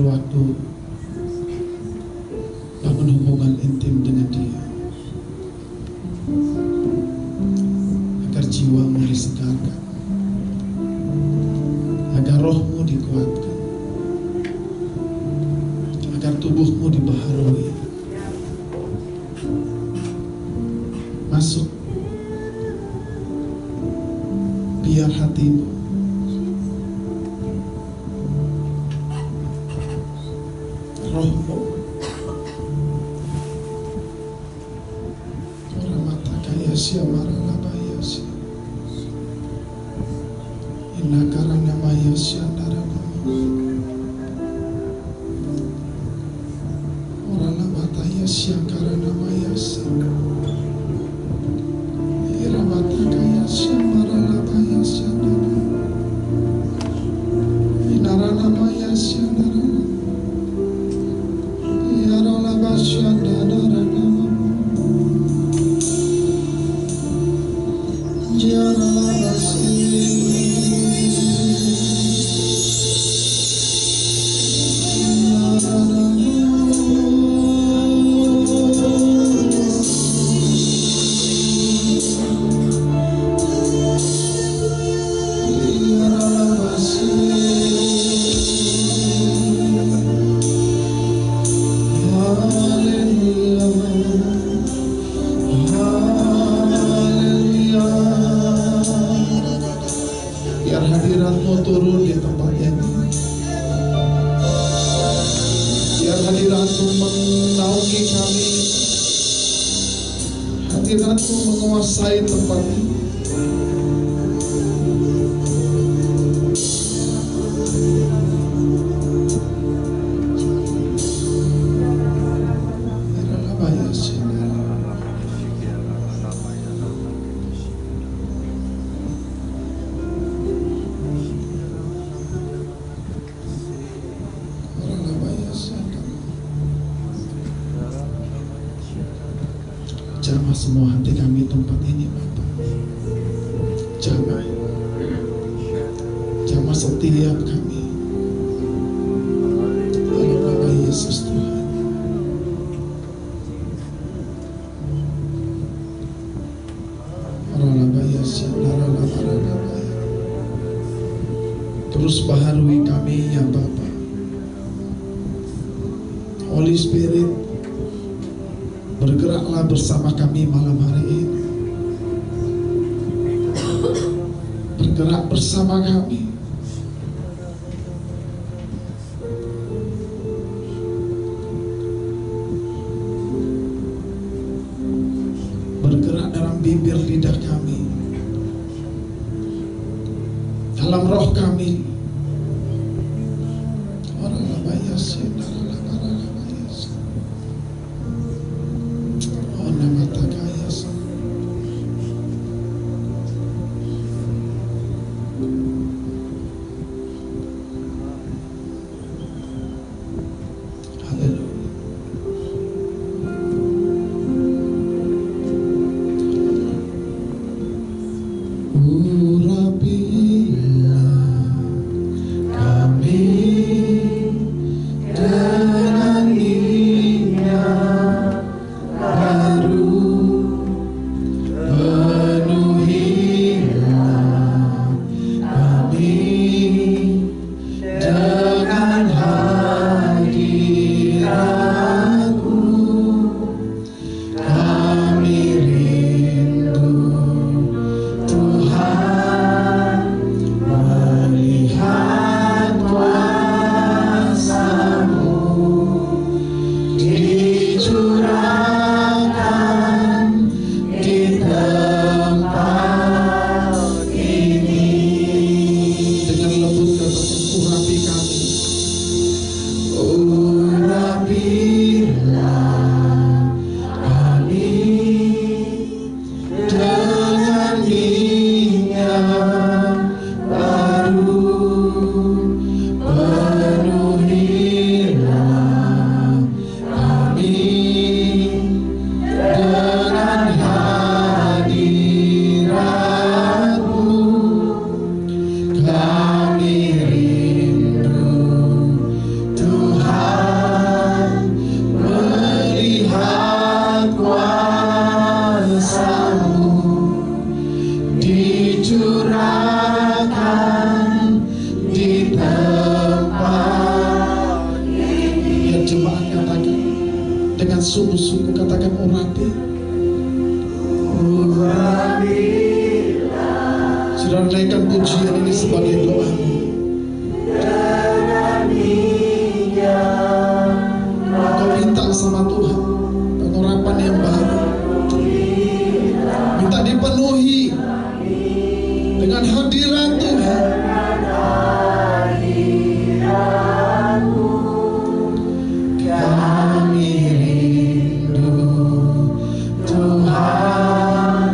Waktu bangun hubungan intim dengan Dia, agar jiwamu disegarkan, agar rohmu dikuatkan, agar tubuhmu dibaharui. Masuk, biar hatimu rohmu orang mata kaya siamara labaya si inna karana maya siandara orang mata ya siakarana maya si ira mata kaya siamara labaya siandara inara maya siandara Biar hadiratmu turun di tempat ini, biar hadiratmu menaungi kami, hadiratmu menguasai tempat ini. Jamah semua hati kami tempat ini, Bapak. Jamah setiap kami. Dalam nama Yesus Tuhan. Terus baharui kami ya Bapak. Holy Spirit, bergeraklah bersama kami malam hari ini. Bergerak bersama kami. Bergerak dalam bibir lidah kami, dalam roh kami. curahkan di tempat ini. Biar jemaat katakan dengan sungguh-sungguh, katakan Urapi. Saudara naikkan pujian ini sebagai doamu. Kau minta sama Tuhan pengurapan yang baru. Minta dipenuhi dengan hadirat Tuhan. Kami rindu Tuhan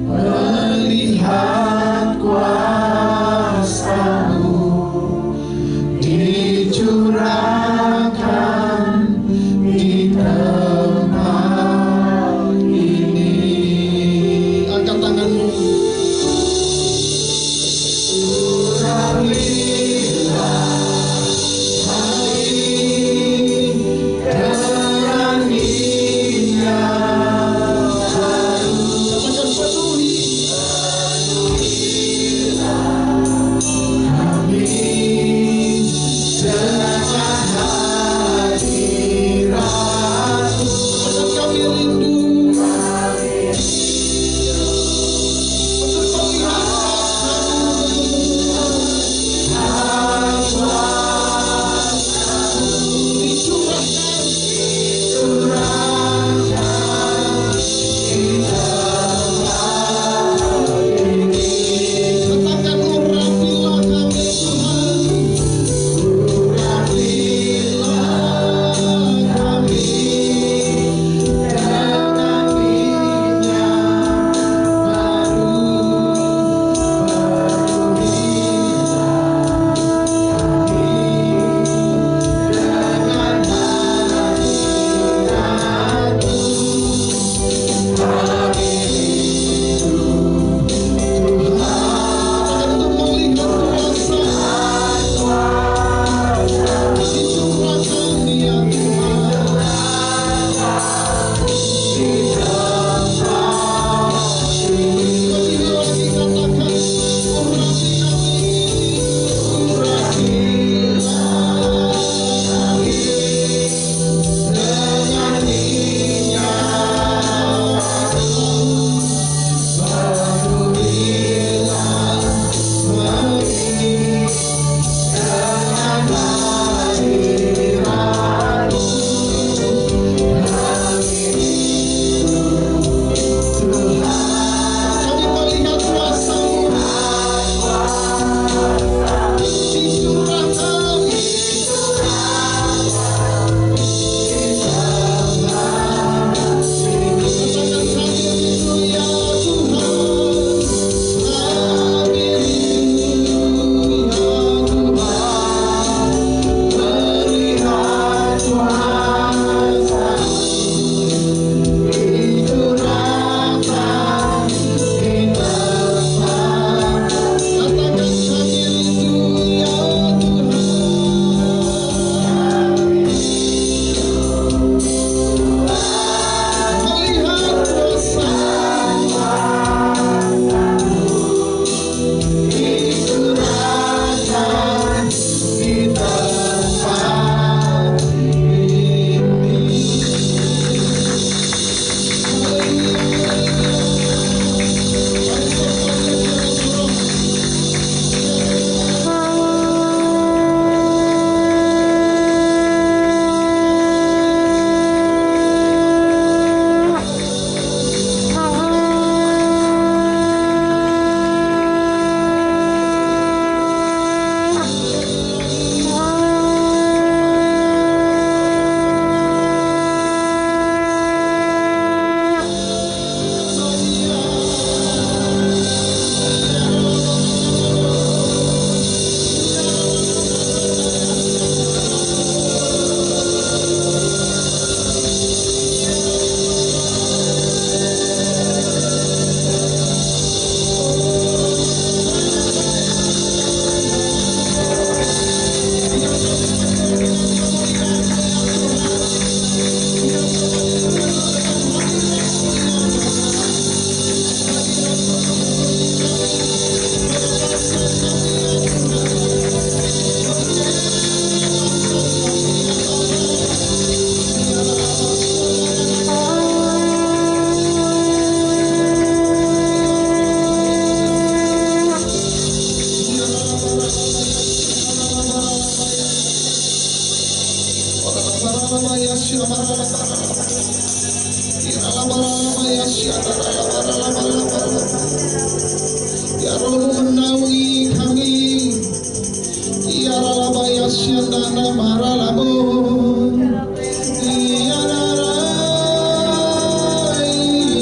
melihat kuasa-Mu dicurahkan di tempat ini. Angkat tanganmu. Urapi Ya Roh menaungi kami. Ya Rabaya Syandana Maralabo. Ya Rarai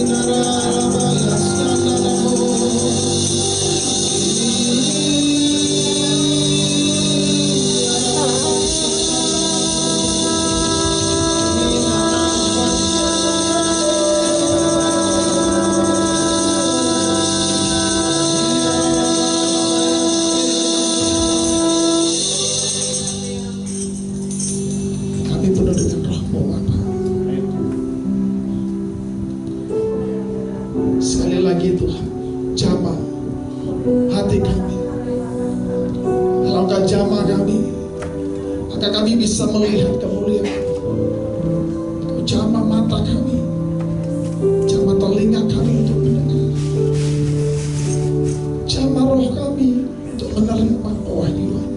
Narabaya Syandana Mo. Kami penuh dengan Roh-Mu Bapa. Sekali lagi Tuhan, jamah hati kami. Kalau Engkau jamah kami, maka kami bisa melihat kemuliaan. Kau jamah mata kami, jamah telinga kami untuk mendengar, jamah roh kami untuk menerima pewahyuan.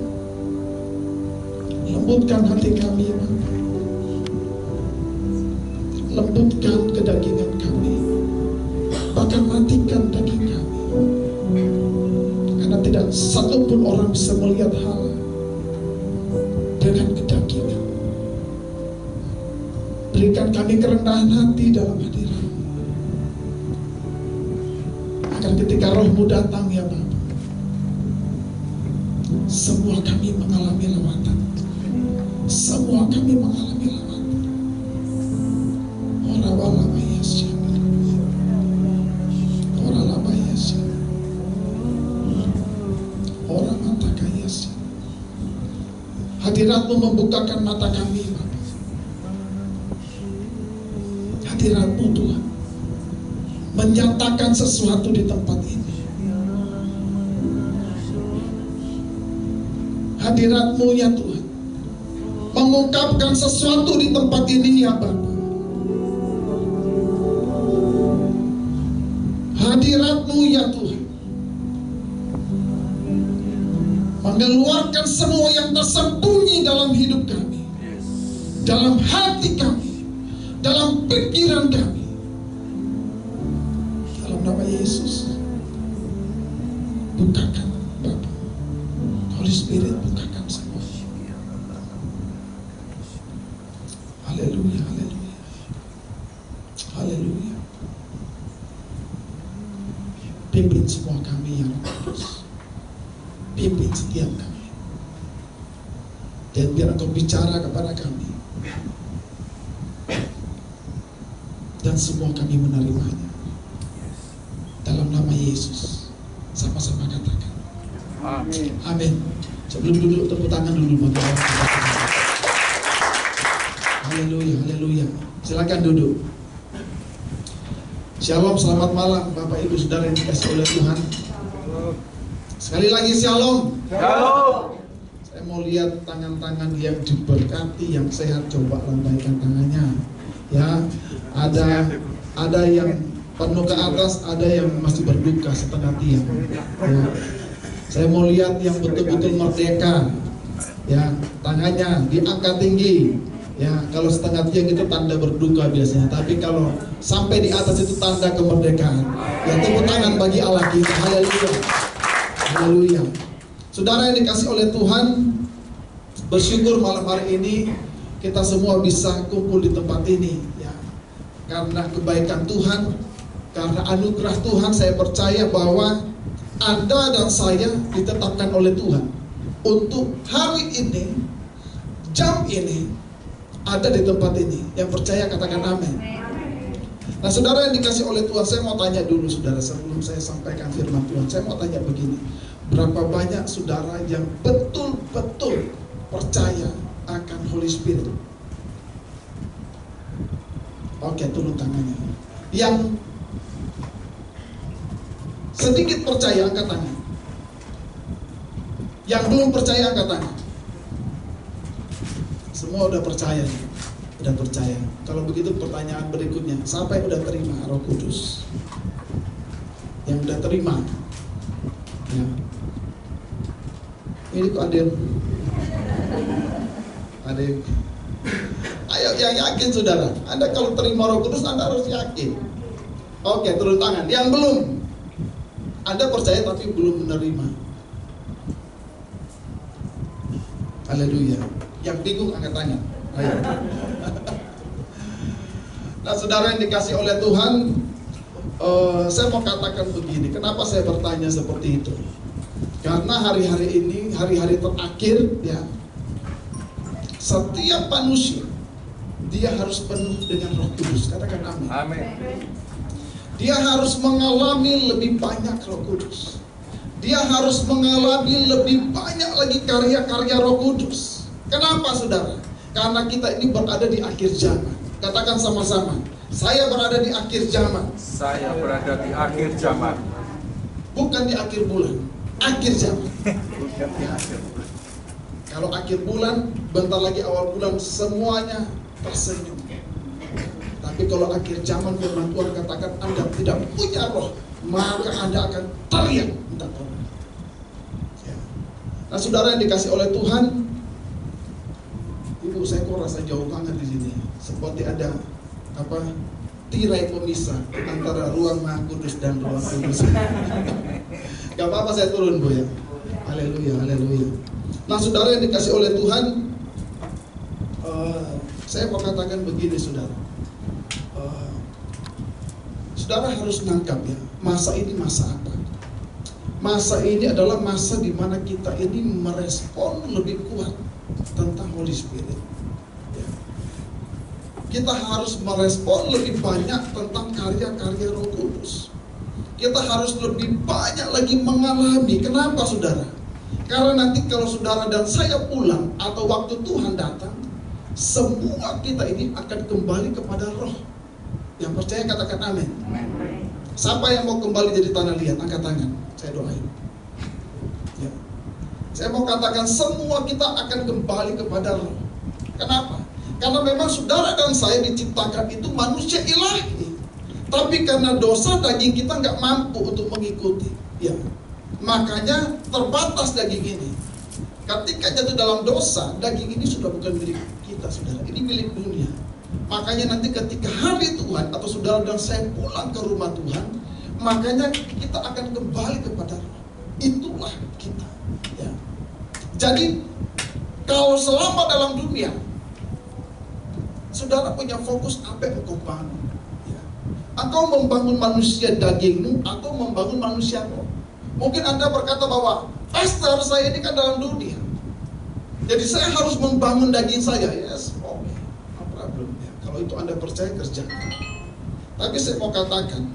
Lembutkan hati kami, Bapa. Lembutkan kedagingan kami, bahkan matikan daging kami, karena tidak satupun orang bisa melihat hal dengan kedagingan. Berikan kami kerendahan hati dalam hadirat, agar ketika Roh-Mu datang ya Bapa, semua kami mengalami lawatan. Semua kami mengalami lawatan. Hadirat-Mu membukakan mata kami, Bapa. Hadirat-Mu Tuhan menyatakan sesuatu di tempat ini. Hadirat-Mu ya Tuhan mengungkapkan sesuatu di tempat ini ya Bapa. Hadirat-Mu ya Tuhan mengeluarkan semua yang tersembunyi dalam hidup kami, dalam hati kami, dalam pikiran kami. Dalam nama Yesus, bukakan Bapa. Holy Spirit, bukakan semua. Haleluya, haleluya, haleluya. Pimpin semua kami yang kudus. Pimpin setiap kami. Dan biar Engkau bicara kepada kami. Dan semua kami menerimanya. Dalam nama Yesus. Sama-sama katakan. Amin. Amin. Sebelum duduk, tepuk tangan dulu. Haleluya, haleluya. Silakan duduk. Shalom, selamat malam Bapak Ibu Saudara yang dikasihi oleh Tuhan. Sekali lagi shalom. Shalom. Saya mau lihat tangan-tangan yang diberkati, yang sehat, coba lambaikan tangannya. Ya, ada yang penuh ke atas, ada yang masih berduka setengah tiang. Ya. Saya mau lihat yang betul-betul merdeka. Ya, tangannya diangkat tinggi. Ya, kalau setengah tiang itu tanda berduka biasanya. Tapi kalau sampai di atas itu tanda kemerdekaan. Ya, tepuk tangan bagi Allah kita. Haleluya. Haleluya. Saudara yang dikasih oleh Tuhan, bersyukur malam hari ini kita semua bisa kumpul di tempat ini ya. Karena kebaikan Tuhan, karena anugerah Tuhan, saya percaya bahwa Anda dan saya ditetapkan oleh Tuhan untuk hari ini, jam ini, ada di tempat ini. Yang percaya katakan amin. Nah saudara yang dikasih oleh Tuhan, saya mau tanya dulu saudara, sebelum saya sampaikan firman Tuhan, saya mau tanya begini. Berapa banyak saudara yang betul-betul percaya akan Holy Spirit? Oke, turun tangannya. Yang sedikit percaya, angkat tangan. Yang belum percaya, angkat tangan. Semua udah percaya. Udah percaya. Kalau begitu pertanyaan berikutnya, siapa yang udah terima Roh Kudus? Yang udah terima ya. Ini kok ada yang ayo yang yakin saudara. Anda kalau terima Roh Kudus Anda harus yakin. Oke, turun tangan. Yang belum, Anda percaya tapi belum menerima. Haleluya. Yang bingung angkat tangan. Ayo. Nah, saudara yang dikasih oleh Tuhan, saya mau katakan begini. Kenapa saya bertanya seperti itu? Karena hari-hari ini, hari-hari terakhir, ya, setiap manusia dia harus penuh dengan Roh Kudus. Katakan amin. Amin. Dia harus mengalami lebih banyak Roh Kudus. Dia harus mengalami lebih banyak lagi karya-karya Roh Kudus. Kenapa saudara? Karena kita ini berada di akhir zaman. Katakan sama-sama, saya berada di akhir zaman. Saya berada di akhir zaman. Bukan di akhir bulan, akhir zaman. Kalau akhir bulan, bentar lagi awal bulan semuanya tersenyum. Tapi kalau akhir zaman, firman Tuhan katakan Anda tidak punya roh, maka Anda akan teriak minta tolong. Ya. Nah, saudara yang dikasih oleh Tuhan, Ibu, saya kok rasa jauh banget di sini. Seperti ada tirai pemisah antara ruang Maha Kudus dan ruang kudus. Gak apa-apa saya turun, Bu ya. Haleluya, haleluya. Nah, saudara yang dikasih oleh Tuhan, saya mau katakan begini, saudara. Saudara harus nangkap ya, masa ini masa apa? Masa ini adalah masa di mana kita ini merespon lebih kuat tentang Holy Spirit. Ya. Kita harus merespon lebih banyak tentang karya-karya Roh Kudus. Kita harus lebih banyak lagi mengalami. Kenapa, saudara? Karena nanti kalau saudara dan saya pulang atau waktu Tuhan datang, semua kita ini akan kembali kepada roh. Yang percaya katakan amin. Siapa yang mau kembali jadi tanah liat, angkat tangan, saya doain. Ya. Saya mau katakan semua kita akan kembali kepada roh. Kenapa? Karena memang saudara dan saya diciptakan itu manusia ilahi. Tapi karena dosa daging kita nggak mampu untuk mengikuti. Ya. Makanya terbatas daging ini. Ketika jatuh dalam dosa, daging ini sudah bukan milik kita, saudara. Ini milik dunia. Makanya nanti ketika hari Tuhan atau saudara dan saya pulang ke rumah Tuhan, makanya kita akan kembali kepada roh. Itulah kita. Ya. Jadi kalau selama dalam dunia, saudara punya fokus apa yang kau bangun? Ya. Engkau membangun manusia dagingmu atau membangun manusia roh? Mungkin Anda berkata bahwa pastor, saya ini kan dalam dunia, jadi saya harus membangun daging saya. Yes, oke, no problem ya. Kalau itu Anda percaya, kerjakan. Tapi saya mau katakan,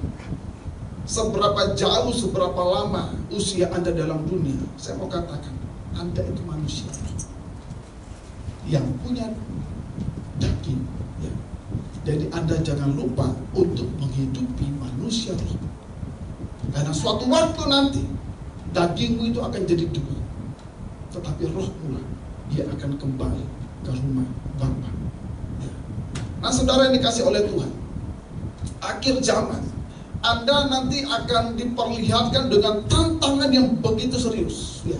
seberapa jauh, seberapa lama usia Anda dalam dunia, saya mau katakan, Anda itu manusia yang punya daging ya. Jadi Anda jangan lupa untuk menghidupi manusia roh. Karena suatu waktu nanti dagingmu itu akan jadi dua, tetapi rohmu dia akan kembali ke rumah Bapa. Ya. Nah, saudara yang dikasih oleh Tuhan, akhir zaman Anda nanti akan diperlihatkan dengan tantangan yang begitu serius, ya.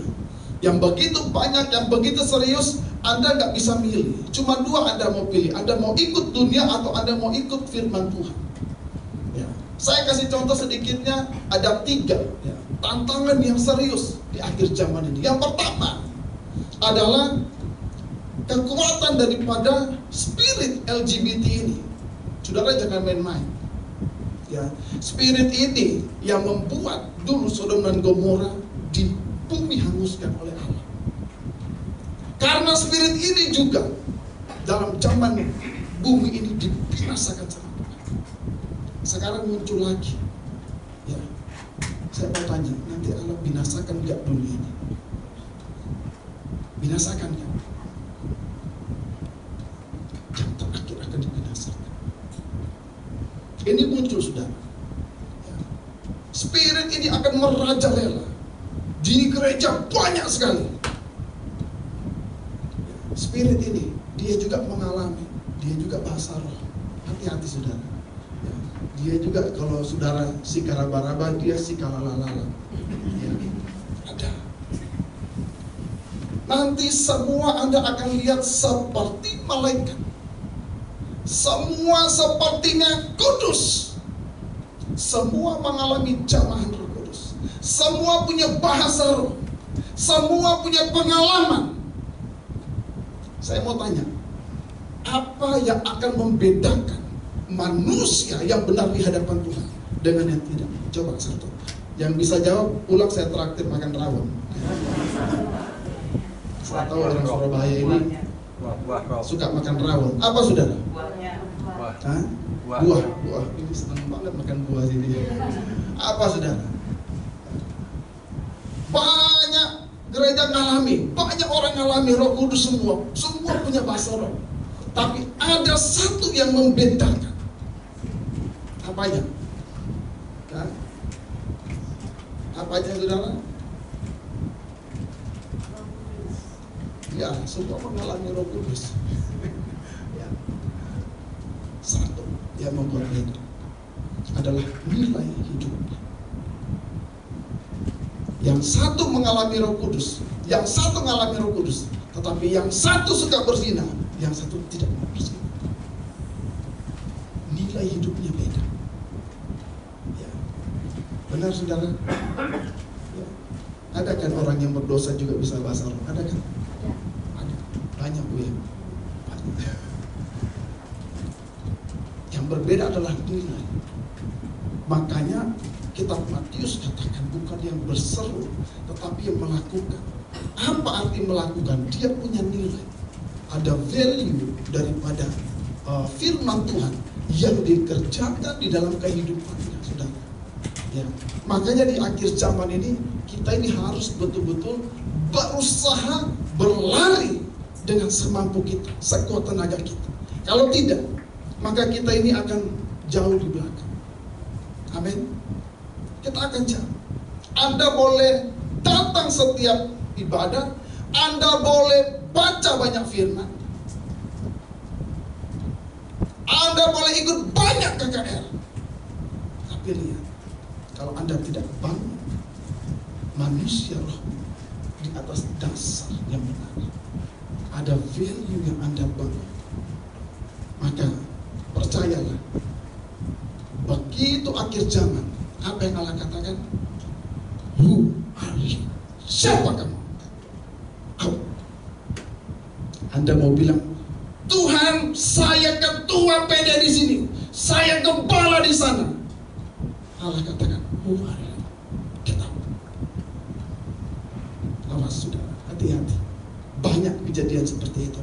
Yang begitu banyak, yang begitu serius, Anda nggak bisa milih. Cuma dua Anda mau pilih, Anda mau ikut dunia atau Anda mau ikut firman Tuhan. Ya. Saya kasih contoh sedikitnya, ada 3 ya, tantangan yang serius di akhir zaman ini. Yang pertama adalah kekuatan daripada spirit LGBT ini. Saudara jangan main-main. Ya, spirit ini yang membuat dulu Sodom dan Gomora di bumi hanguskan oleh Allah. Karena spirit ini juga dalam zaman bumi ini dibinasakan sama Tuhan. Sekarang muncul lagi. Ya, saya mau tanya, nanti Allah binasakan nggak dunia ini? Binasakan nggak? Yang terakhir akan dibinasakan. Ini muncul, saudara. Ya. Spirit ini akan merajalela di gereja banyak sekali. Spirit ini dia juga mengalami, dia juga bahasa roh. Hati-hati, saudara. Ya. Dia juga kalau saudara sikaraba-raba, dia sikalalalala. Ya. Ada. Nanti semua Anda akan lihat seperti malaikat. semua sepertinya kudus. Semua mengalami jamahan Roh Kudus. Semua punya bahasa roh. Semua punya pengalaman. Saya mau tanya, apa yang akan membedakan manusia yang benar di hadapan Tuhan dengan yang tidak? Coba satu. Yang bisa jawab, pulang saya traktir makan rawon. Saya tahu orang Surabaya ini suka makan rawon. Apa saudara? Hah? Buah. Ini senang banget makan buah sini. Apa saudara? Banyak gereja ngalami, banyak orang ngalami Roh Kudus semua punya bahasa roh. Tapi ada satu yang membedakan. Apanya? Hah? Apanya saudara? Ya, semua mengalami Roh Kudus. Ya. Satu yang membuat beda adalah nilai hidupnya. Yang satu mengalami Roh Kudus, yang satu mengalami Roh Kudus, tetapi yang satu suka berzina, yang satu tidak mau berzina. Nilai hidupnya beda. Ya. Benar saudara? Ya. Ada kan orang yang berdosa juga bisa bahasa roh? Ada kan? Ada. Banyak Bu ya. Banyak. Yang berbeda adalah nilai. Makanya kitab Matius katakan bukan yang berseru, tetapi yang melakukan. Apa arti melakukan? Dia punya nilai. Ada value daripada firman Tuhan yang dikerjakan di dalam kehidupannya, saudara. Ya. Makanya di akhir zaman ini kita ini harus betul-betul berusaha berlari dengan semampu kita, sekuat tenaga kita. Kalau tidak, maka kita ini akan jauh di belakang. Amin. Kita akan jauh. Anda boleh datang setiap ibadah, Anda boleh baca banyak firman, Anda boleh ikut banyak KKR, tapi lihat, kalau Anda tidak bangun manusia roh di atas dasar yang benar, ada value yang Anda bangun, maka percayalah, begitu akhir zaman, apa yang Allah katakan? Who are you? Siapa kamu? Anda mau bilang, Tuhan, saya ketua PD di sini, saya gembala di sana. Allah katakan, who are you? Get out. Awas saudara, hati-hati. Banyak kejadian seperti itu.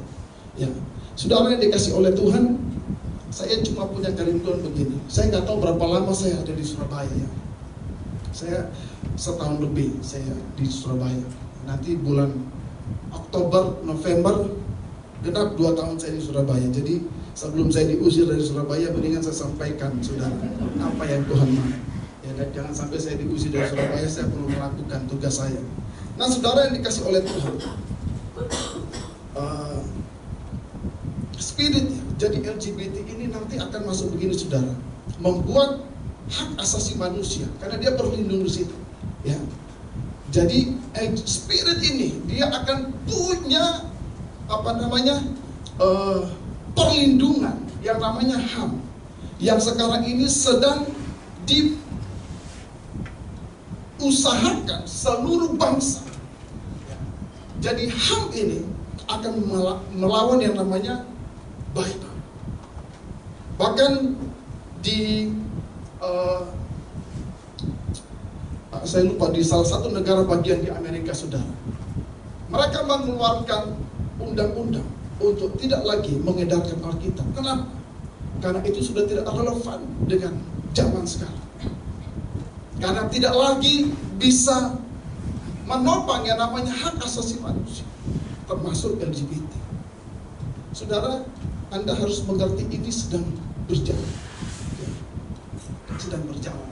Ya, saudara yang dikasih oleh Tuhan, saya cuma punya kerinduan begini. Saya nggak tahu berapa lama saya ada di Surabaya. Ya. Saya setahun lebih saya di Surabaya. Nanti bulan Oktober, November genap 2 tahun saya di Surabaya. Jadi sebelum saya diusir dari Surabaya, mendingan saya sampaikan saudara apa yang Tuhan mau. Ya, dan jangan sampai saya diusir dari Surabaya, saya perlu melakukan tugas saya. Nah, saudara yang dikasih oleh Tuhan, spiritnya jadi LGBT ini nanti akan masuk begini saudara, membuat hak asasi manusia karena dia berlindung di situ. Ya, jadi spirit ini dia akan punya perlindungan yang namanya HAM, yang sekarang ini sedang diusahakan seluruh bangsa. Jadi HAM ini akan melawan yang namanya Bible. Bahkan di saya lupa, di salah satu negara bagian di Amerika, saudara, mereka mengeluarkan undang-undang untuk tidak lagi mengedarkan Alkitab. Kenapa? Karena itu sudah tidak relevan dengan zaman sekarang. Karena tidak lagi bisa menopang yang namanya hak asasi manusia, termasuk LGBT. Saudara, Anda harus mengerti ini sedang berjalan. Sedang berjalan.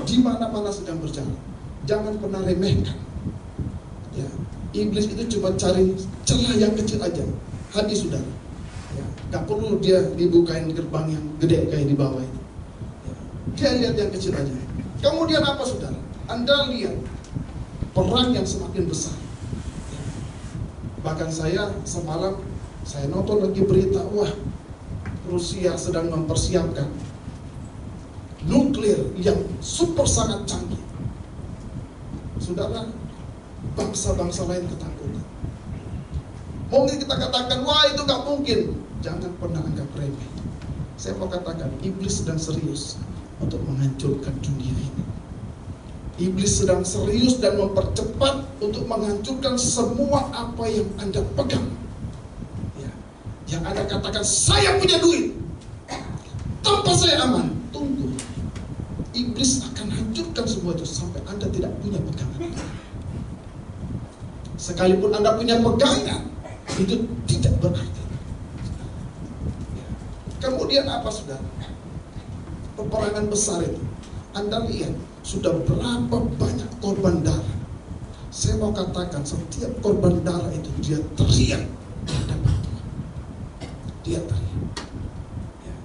Di mana-mana sedang berjalan. Jangan pernah remehkan. Ya, iblis itu cuma cari celah yang kecil aja. Hadis saudara. Ya, gak perlu dia dibukain gerbang yang gede kayak di bawah itu. Ya, dia lihat yang kecil aja. Kemudian apa saudara? Anda lihat perang yang semakin besar. Ya. Bahkan saya semalam saya nonton lagi berita, wah, Rusia sedang mempersiapkan nuklir yang super sangat canggih. Saudara, bangsa-bangsa lain ketakutan. Mungkin kita katakan, wah itu gak mungkin. Jangan pernah anggap remeh. Saya mau katakan, iblis sedang serius untuk menghancurkan dunia ini. Iblis sedang serius dan mempercepat untuk menghancurkan semua apa yang Anda pegang. Ya. Yang Anda katakan, saya punya duit, tanpa saya aman. Tunggu, iblis akan hancurkan semua itu sampai Anda tidak punya pegangan. Sekalipun Anda punya pegangan, itu tidak berarti. Ya. Kemudian apa, saudara? Peperangan besar itu, Anda lihat sudah berapa banyak korban darah. Saya mau katakan, setiap korban darah itu dia teriak di hadapan Tuhan. Dia teriak. Ya.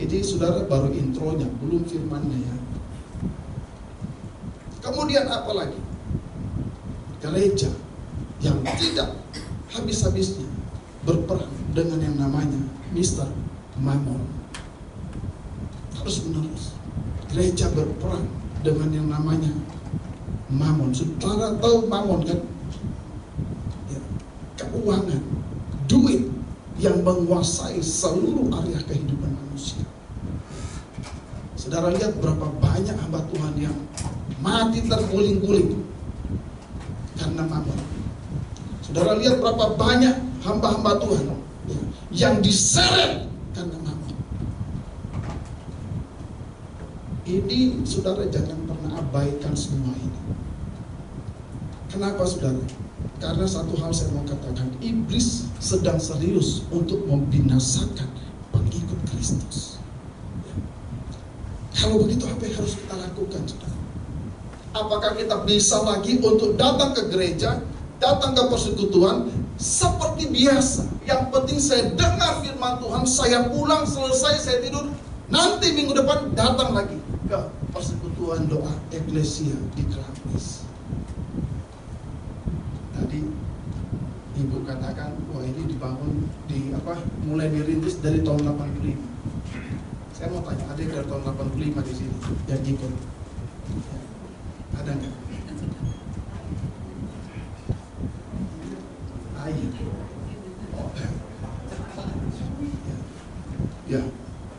Ini saudara baru intronya, belum firmannya ya. Kemudian apa lagi? Gereja yang tidak habis-habisnya berperang dengan yang namanya Mr. Mammon. Terus menerus gereja berperang dengan yang namanya Mammon. Saudara tahu Mammon kan? Ya, keuangan, duit yang menguasai seluruh area kehidupan manusia. Saudara lihat berapa banyak hamba Tuhan yang mati terguling-guling karena Mammon. Saudara lihat berapa banyak hamba-hamba Tuhan ya, yang diseret karena Mammon. Ini saudara jangan pernah abaikan semua ini. Kenapa saudara? Karena satu hal saya mau katakan, iblis sedang serius untuk membinasakan pengikut Kristus. Ya. Kalau begitu apa yang harus kita lakukan, saudara? Apakah kita bisa lagi untuk datang ke gereja, datang ke persekutuan seperti biasa? Yang penting saya dengar firman Tuhan, saya pulang, selesai, saya tidur. Nanti minggu depan datang lagi ke persekutuan doa Eklesia di Kelapis. Tadi ibu katakan, wah ini dibangun di mulai dirintis dari tahun 85. Saya mau tanya, ada yang dari tahun 85 di sini yang ikut? Ada nggak? Ayo. Oh. Ya.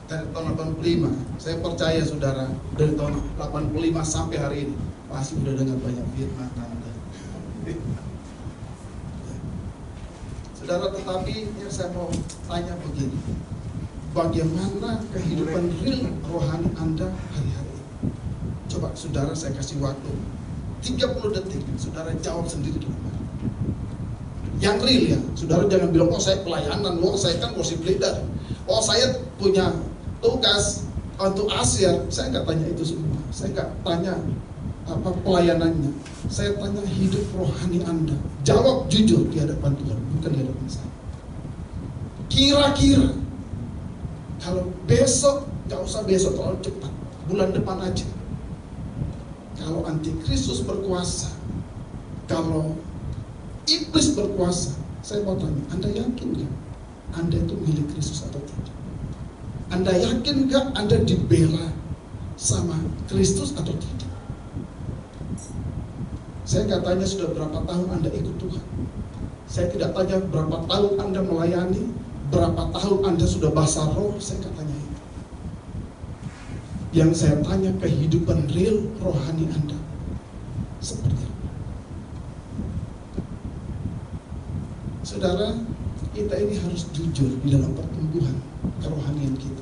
Dari tahun 85, saya percaya saudara, dari tahun 85 sampai hari ini pasti udah dengar banyak firman tante. Saudara, tetapi yang saya mau tanya begini, bagaimana kehidupan real rohani Anda hari-hari ini? Coba saudara, saya kasih waktu 30 detik, saudara jawab sendiri di rumah. Yang real ya, saudara jangan bilang, oh saya pelayanan, oh saya kan worship leader, oh saya punya tugas untuk Asia. Saya nggak tanya itu semua. Saya nggak tanya apa pelayanannya. Saya tanya hidup rohani Anda. Jawab jujur di hadapan Tuhan, bukan di hadapan saya. Kira-kira kalau besok, nggak usah besok terlalu cepat, bulan depan aja. Kalau antikristus berkuasa, kalau iblis berkuasa, saya mau tanya, Anda yakin nggak Anda itu milik Kristus atau tidak? Anda yakin gak Anda dibela sama Kristus atau tidak? Saya gak tanya sudah berapa tahun Anda ikut Tuhan. Saya tidak tanya berapa tahun Anda melayani, berapa tahun Anda sudah basah roh. Saya gak tanya itu. Yang saya tanya kehidupan real rohani Anda seperti apa? Saudara, kita ini harus jujur di dalam pertumbuhan kerohanian kita.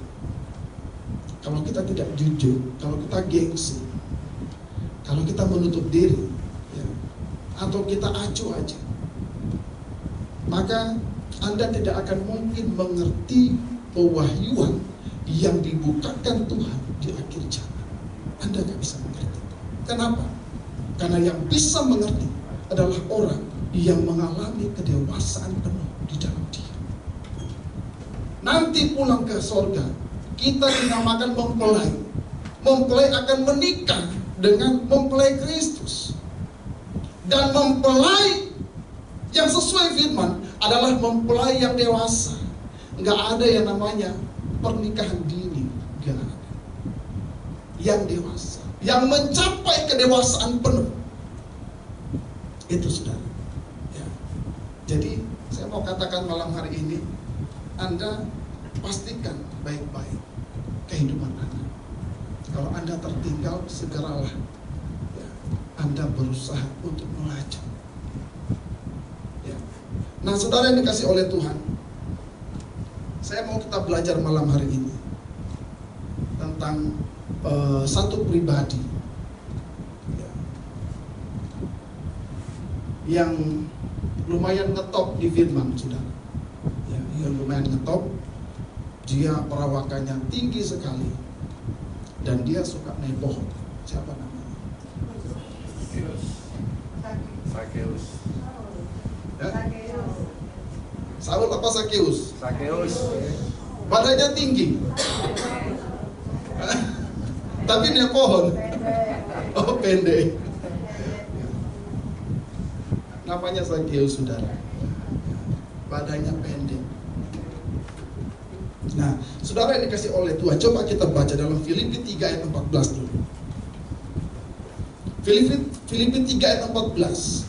Kalau kita tidak jujur, kalau kita gengsi, kalau kita menutup diri, ya, atau kita acuh aja, maka Anda tidak akan mungkin mengerti pewahyuan yang dibukakan Tuhan di akhir zaman. Anda nggak bisa mengerti. Kenapa? Karena yang bisa mengerti adalah orang yang mengalami kedewasaan penuh di dalam Dia. Nanti pulang ke sorga, kita dinamakan mempelai. Mempelai akan menikah dengan mempelai Kristus. Dan mempelai yang sesuai firman adalah mempelai yang dewasa. Nggak ada yang namanya pernikahan dini gak ada. Yang dewasa, yang mencapai kedewasaan penuh, itu saudara. Ya. Jadi saya mau katakan malam hari ini, Anda pastikan baik-baik kehidupan Anda. Kalau Anda tertinggal, segeralah ya, Anda berusaha untuk melaju. Ya. Nah, saudara yang dikasih oleh Tuhan, saya mau kita belajar malam hari ini tentang satu pribadi ya, yang lumayan ngetop di firman, saudara. Ya, yang lumayan ngetop. Dia perawakannya tinggi sekali dan dia suka naik pohon. Siapa namanya? Sakeus. Ya? Saul apa Sakeus? Sakeus. Badannya tinggi. Tapi naik pohon. Oh, pendek. Namanya Sakeus, saudara. Badannya pendek. Nah, saudara yang dikasih oleh Tuhan, coba kita baca dalam Filipi 3 ayat 14 dulu. Filipi 3 ayat 14.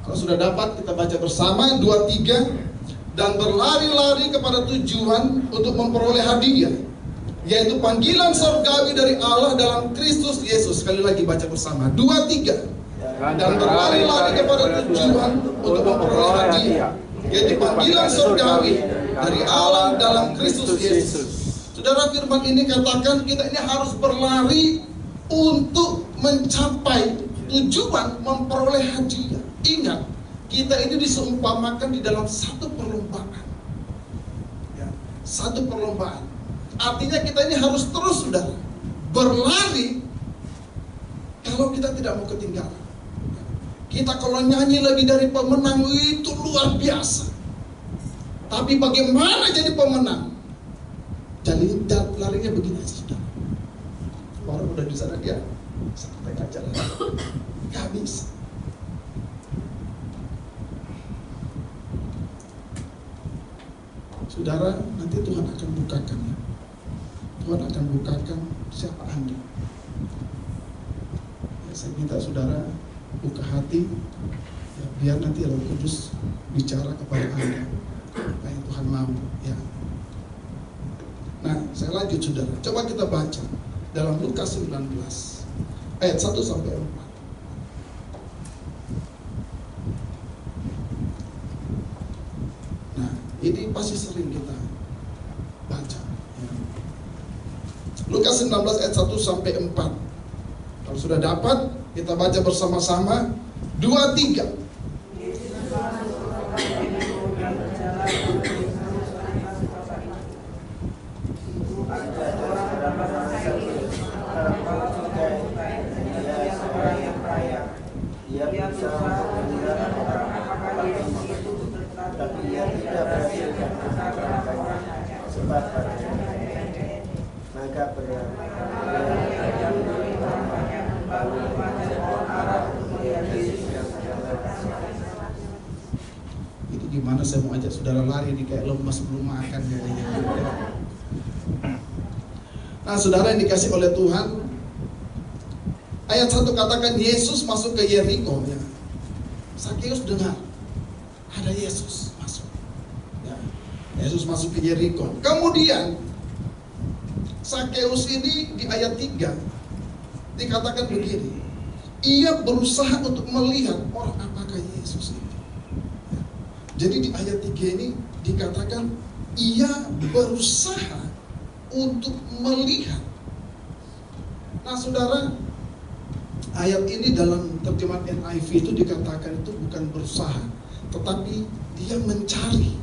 Kalau sudah dapat, kita baca bersama 2-3. Dan berlari-lari kepada tujuan untuk memperoleh hadiah, yaitu panggilan surgawi dari Allah dalam Kristus Yesus. Sekali lagi baca bersama 2-3. Dan berlari-lari kepada tujuan untuk memperoleh hadiah, yaitu panggilan surgawi dari Allah dalam Kristus Yesus. Saudara, firman ini katakan kita ini harus berlari untuk mencapai tujuan memperoleh hadiah. Ingat, kita ini diseumpamakan di dalam satu perlombaan ya, satu perlombaan. Artinya kita ini harus terus, saudara, berlari kalau kita tidak mau ketinggalan. Kita kalau nyanyi lebih dari pemenang itu luar biasa. Tapi bagaimana jadi pemenang? Jadi larinya begini aja, saudara. Orang udah di sana dia santai aja lah. Gak bisa. Saudara, nanti Tuhan akan bukakan ya. Tuhan akan bukakan siapa Anda. Ya, saya minta saudara buka hati ya, biar nanti Roh Kudus bicara kepada Anda apa yang Tuhan mau ya. Nah, saya lanjut, saudara. Coba kita baca dalam Lukas 19 ayat 1 sampai 4. Nah, ini pasti sering kita baca ya. Lukas 19 ayat 1 sampai 4. Kalau sudah dapat, kita baca bersama-sama 2-3. Itu gimana saya mau ajak saudara lari nih, kayak lemas belum makan kayaknya. Nah, saudara yang dikasih oleh Tuhan, ayat 1 katakan Yesus masuk ke Yeriko ya. Sakeus dengar ada Yesus masuk ya. Yesus masuk ke Yeriko. Kemudian Sakeus ini di ayat 3 dikatakan begini, ia berusaha untuk melihat orang apakah Yesus ini. Jadi di ayat 3 ini dikatakan ia berusaha untuk melihat. Nah, saudara, ayat ini dalam terjemahan NIV itu dikatakan itu bukan berusaha, tetapi dia mencari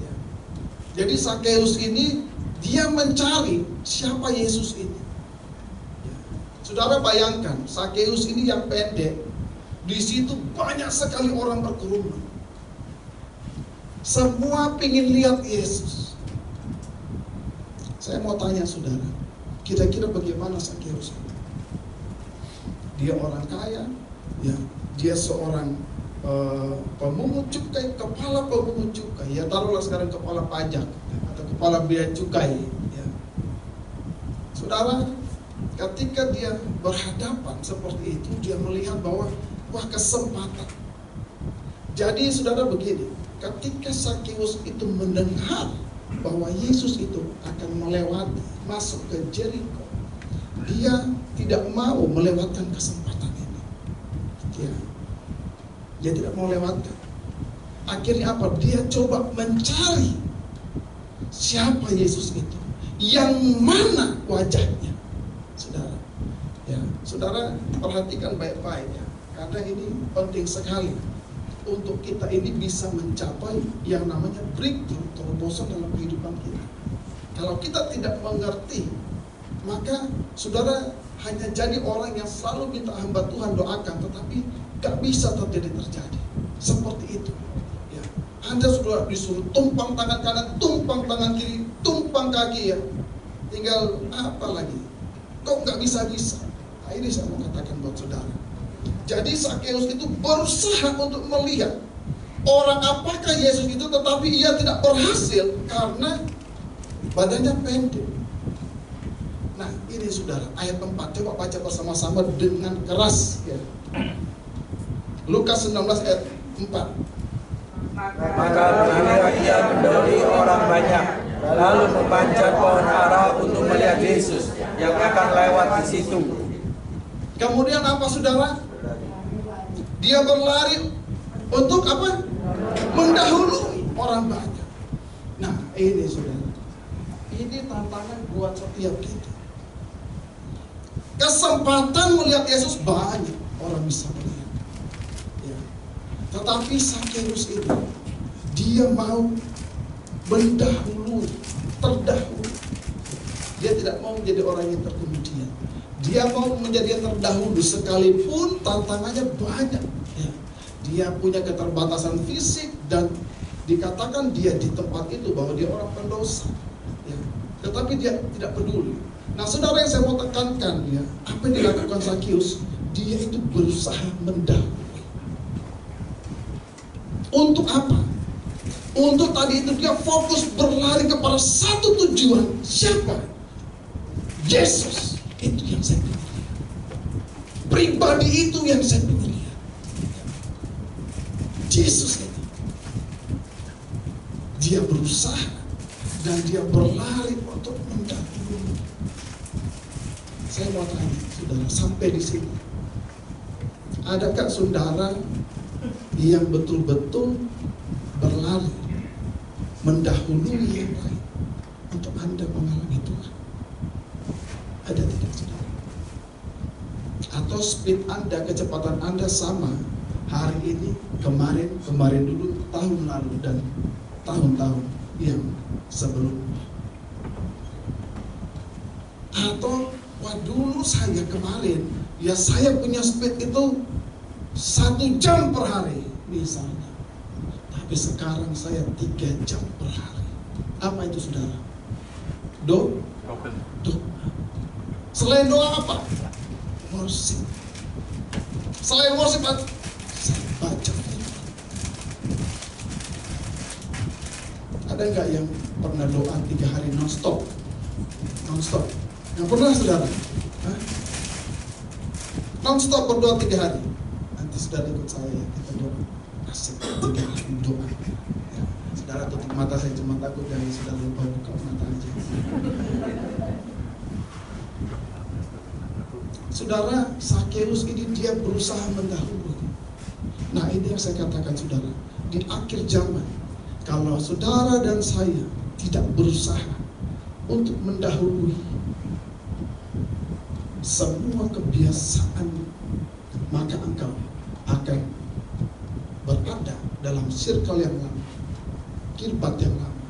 ya. Jadi Sakeus ini dia mencari siapa Yesus ini ya. Saudara bayangkan, Sakeus ini yang pendek, di situ banyak sekali orang berkerumun, semua ingin lihat Yesus. Saya mau tanya saudara, kira-kira bagaimana Sakeus ini? Dia orang kaya, ya, dia seorang pemungut cukai, kepala pemungut cukai, ya taruhlah sekarang kepala pajak ya, atau kepala bea cukai. Ya. Saudara, ketika dia berhadapan seperti itu, dia melihat bahwa wah, kesempatan. Jadi saudara begini, ketika Sakeus itu mendengar bahwa Yesus itu akan melewati, masuk ke Jericho, dia tidak mau melewatkan kesempatan ini. Ya. Dia tidak mau lewatkan. Akhirnya apa? Dia coba mencari siapa Yesus itu, yang mana wajahnya. Saudara, ya, saudara perhatikan baik-baik ya, karena ini penting sekali untuk kita ini bisa mencapai yang namanya breakthrough, terobosan dalam kehidupan kita. Kalau kita tidak mengerti, maka saudara hanya jadi orang yang selalu minta hamba Tuhan doakan, tetapi gak bisa terjadi seperti itu. Ya. Anda sudah disuruh tumpang tangan kanan, tumpang tangan kiri, tumpang kaki ya. Tinggal apa lagi? Kok gak bisa-bisa? Nah, ini saya mau katakan buat saudara. Jadi Sakeus itu berusaha untuk melihat orang apakah Yesus itu, tetapi ia tidak berhasil karena badannya pendek. Nah ini saudara, ayat 4, coba baca bersama-sama dengan keras ya. Lukas 19 ayat 4. Maka pergilah ia mendahului orang banyak, lalu memanjat pohon ara untuk melihat Yesus yang akan lewat di situ. Kemudian apa saudara? Dia berlari untuk apa? Mendahului orang banyak. Nah ini saudara, ini tantangan buat setiap kita. Kesempatan melihat Yesus banyak orang bisa melihat ya. Tetapi Sakeus itu dia mau mendahului, terdahulu. Dia tidak mau menjadi orang yang terkemudian. Dia mau menjadi yang terdahulu sekalipun tantangannya banyak ya. Dia punya keterbatasan fisik dan dikatakan dia di tempat itu bahwa dia orang pendosa ya. Tetapi dia tidak peduli. Nah saudara, yang saya mau tekankan ya, apa yang dilakukan Sakeus, dia itu berusaha mendahului. Untuk apa? Untuk tadi itu dia fokus berlari kepada satu tujuan. Siapa? Yesus. Itu yang saya pilih. Pribadi itu yang saya pilih. Yesus itu. Dia berusaha dan dia berlari untuk mendahului. Saya mau tanya, saudara, sampai di sini, adakah saudara yang betul-betul berlari mendahului yang lain untuk Anda mengalami Tuhan? Ada tidak saudara? Atau speed Anda, kecepatan Anda sama hari ini, kemarin dulu, tahun lalu dan tahun-tahun yang sebelumnya? Atau wah dulu saya kemarin ya saya punya speed itu 1 jam per hari misalnya, tapi sekarang saya 3 jam per hari. Apa itu saudara? Doa. Selain doa apa? Worship. Selain worship apa? Saya baca. Ada nggak yang pernah doa 3 hari non-stop? Non-stop. Yang pernah saudara? Hah? Non-stop berdoa 3 hari. Nanti saudara ikut saya ya, kita doa. Asik 3 hari doa ya. Saudara tutup mata, saya cuma takut dari saudara lupa buka mata aja. Saudara, Sakeus ini dia berusaha mendahului. Nah ini yang saya katakan saudara, di akhir zaman, kalau saudara dan saya tidak berusaha untuk mendahului semua kebiasaan, maka engkau akan berada dalam circle yang lama, kirbat yang lama.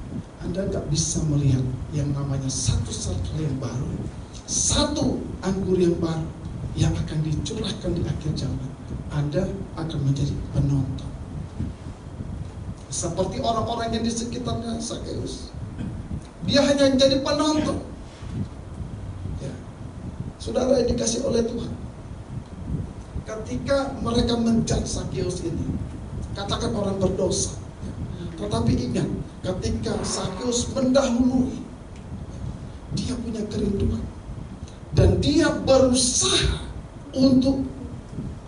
Anda nggak bisa melihat yang namanya satu circle yang baru, satu anggur yang baru yang akan dicurahkan di akhir zaman. Anda akan menjadi penonton, seperti orang-orang yang di sekitarnya Sakeus. Dia hanya menjadi penonton. Saudara yang dikasih oleh Tuhan, ketika mereka menjudge Sakeus ini, katakan orang berdosa, Tetapi ingat, ketika Sakeus mendahului, dia punya kerinduan dan dia berusaha untuk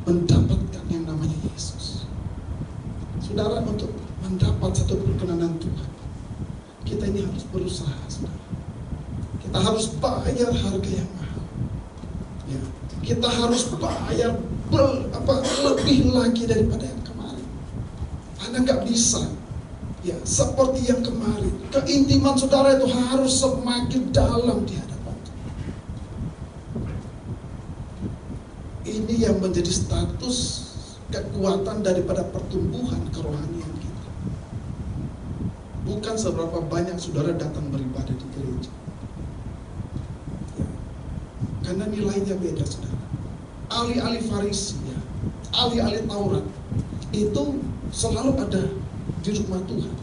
mendapatkan yang namanya Yesus. Saudara, untuk mendapat satu perkenanan Tuhan, kita ini harus berusaha, saudara. Kita harus bayar harga yang mahal. Ya, kita harus bayar lebih lagi daripada yang kemarin. Anda nggak bisa, ya, seperti yang kemarin. Keintiman saudara itu harus semakin dalam di hadapan Tuhan. Ini yang menjadi status kekuatan daripada pertumbuhan kerohanian kita. Bukan seberapa banyak saudara datang beribadah di gereja, ya, karena nilainya beda, saudara. Ahli-ahli Farisi, ya, ahli-ahli Taurat itu selalu ada di rumah Tuhan,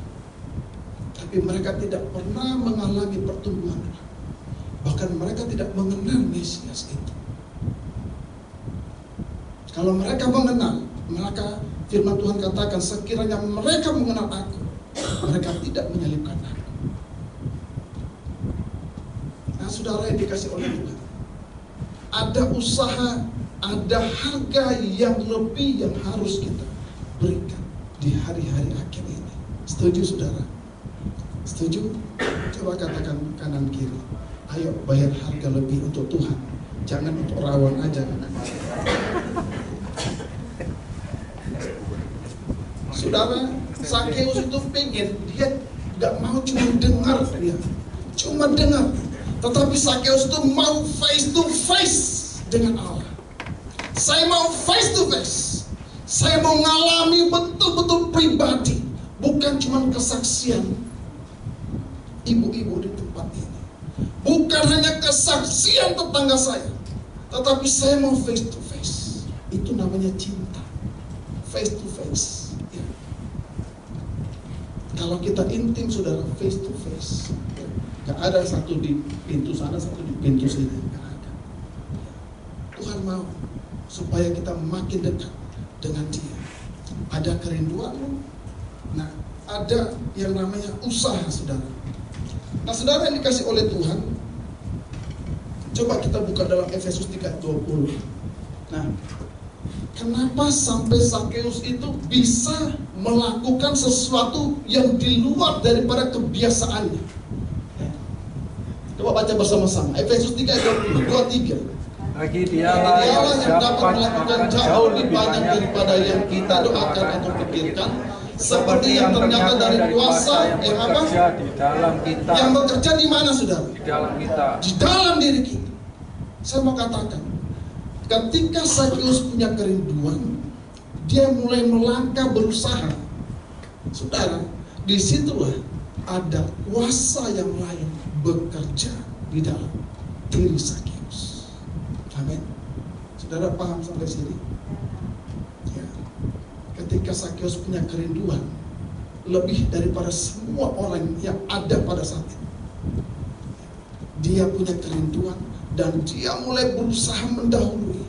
tapi mereka tidak pernah mengalami pertumbuhan. Bahkan mereka tidak mengenal Mesias itu. Kalau mereka mengenal, maka firman Tuhan katakan, sekiranya mereka mengenal aku, mereka tidak menyalibkan aku. Nah, saudara yang dikasih oleh Tuhan, ada usaha, ada harga yang lebih yang harus kita berikan di hari-hari akhir ini. Setuju, saudara? Setuju? Coba katakan kanan kiri, ayo bayar harga lebih untuk Tuhan, jangan untuk rawon aja. Saudara, Sakeus itu pengen, dia gak mau cuma dengar, dia cuma dengar, tetapi Sakeus itu mau face to face dengan Allah. Saya mau face to face. Saya mau ngalami betul-betul pribadi, bukan cuma kesaksian ibu-ibu di tempat ini, bukan hanya kesaksian tetangga saya, tetapi saya mau face to face. Itu namanya cinta, face to face, ya. Kalau kita intim, saudara, face to face, ya. Gak ada satu di pintu sana, satu di pintu sini, gak ada. Tuhan mau supaya kita makin dekat dengan Dia. Ada kerinduan, nah ada yang namanya usaha, saudara. Nah, saudara yang dikasih oleh Tuhan, coba kita buka dalam Efesus 3:20. Nah, kenapa sampai Sakeus itu bisa melakukan sesuatu yang di luar daripada kebiasaannya? Coba baca bersama-sama Efesus 3:20, 2-3. Bagi dialah yang dapat melakukan jauh lebih banyak daripada yang kita doakan atau pikirkan, seperti yang ternyata dari kuasa yang apa? Di dalam kita. Yang bekerja di mana, saudara? Di dalam kita. Di dalam diri kita. Saya mau katakan, ketika Sakeus punya kerinduan, dia mulai melangkah berusaha. Saudara, disitulah ada kuasa yang lain bekerja di dalam diri Sakeus. Amin. Saudara paham sampai sini? Ya. Ketika Sakeus punya kerinduan lebih daripada semua orang yang ada pada saat itu, dia punya kerinduan dan dia mulai berusaha mendahului.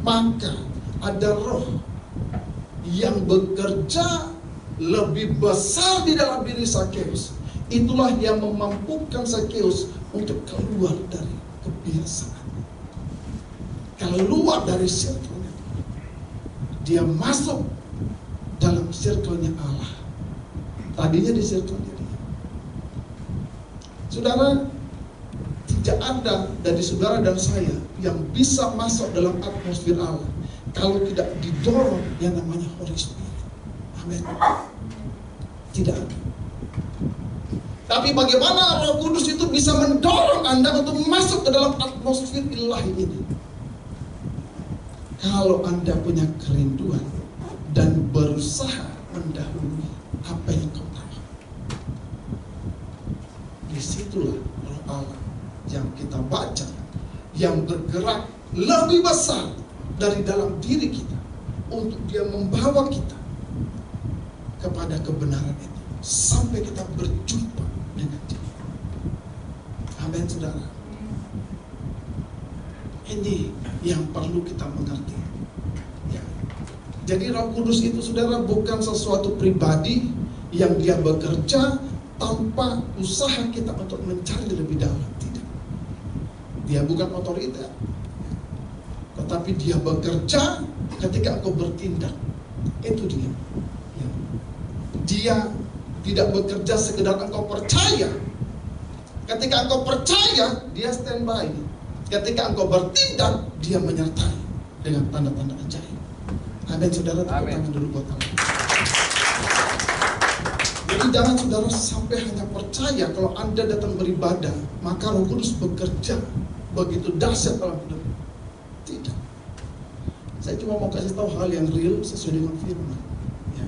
Maka ada roh yang bekerja lebih besar di dalam diri Sakeus. Itulah yang memampukan Sakeus untuk keluar dari kebiasaan, keluar dari circle-nya. Dia masuk dalam circle-nya Allah. Tadinya di circle-nya dia. Saudara, tidak ada dari saudara dan saya yang bisa masuk dalam atmosfer Allah kalau tidak didorong yang namanya Holy Spirit. Amin. Tidak ada. Tapi bagaimana Roh Kudus itu bisa mendorong Anda untuk masuk ke dalam atmosfer ilahi ini? Kalau Anda punya kerinduan dan berusaha mendahului apa yang kau tahu. Disitulah Roh Allah yang kita baca, yang bergerak lebih besar dari dalam diri kita, untuk dia membawa kita kepada kebenaran itu sampai kita berjumpa dengan dia. Amin, saudara. Ini yang perlu kita mengerti, ya. Jadi Roh Kudus itu, saudara, bukan sesuatu pribadi yang dia bekerja tanpa usaha kita untuk mencari lebih dalam. Tidak. Dia bukan otoriter, tetapi dia bekerja ketika engkau bertindak. Itu dia. Ya. Dia tidak bekerja sekedar engkau percaya. Ketika engkau percaya, dia standby. Ketika engkau bertindak, dia menyertai dengan tanda-tanda ajaib. Amin, saudara. Tepuk tangan dulu buat Allah. Jadi jangan saudara sampai hanya percaya kalau Anda datang beribadah, maka Roh Kudus bekerja begitu dahsyat dalam hidup. Tidak. Saya cuma mau kasih tahu hal yang real sesuai dengan firman. Ya.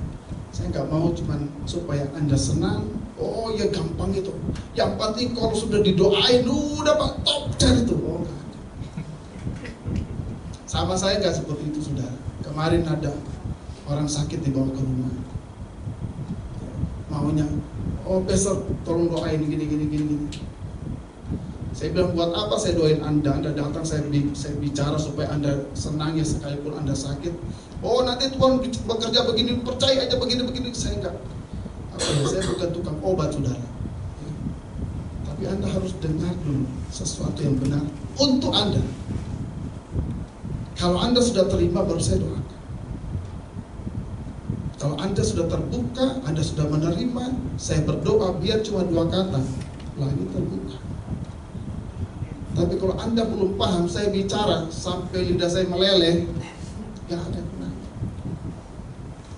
Saya nggak mau cuman supaya Anda senang. Oh ya gampang itu. Yang penting kalau sudah didoain, udah Pak top cari itu. Oh nggak ada. Sama saya nggak seperti itu, saudara. Kemarin ada orang sakit dibawa ke rumah. Maunya, oh besok tolong doain gini. Saya bilang, buat apa saya doain Anda? Anda datang, saya bicara supaya Anda senang ya sekalipun Anda sakit. Oh nanti Tuhan bekerja begini, percaya aja begini. Saya enggak. Saya bukan tukang obat, saudara. Tapi Anda harus dengar dulu sesuatu yang benar untuk Anda. Kalau Anda sudah terima, baru saya doakan. Kalau Anda sudah terbuka, Anda sudah menerima, saya berdoa biar cuma 2 kata, lagi terbuka. Tapi kalau Anda belum paham, saya bicara sampai lidah saya meleleh, gak ada gunanya.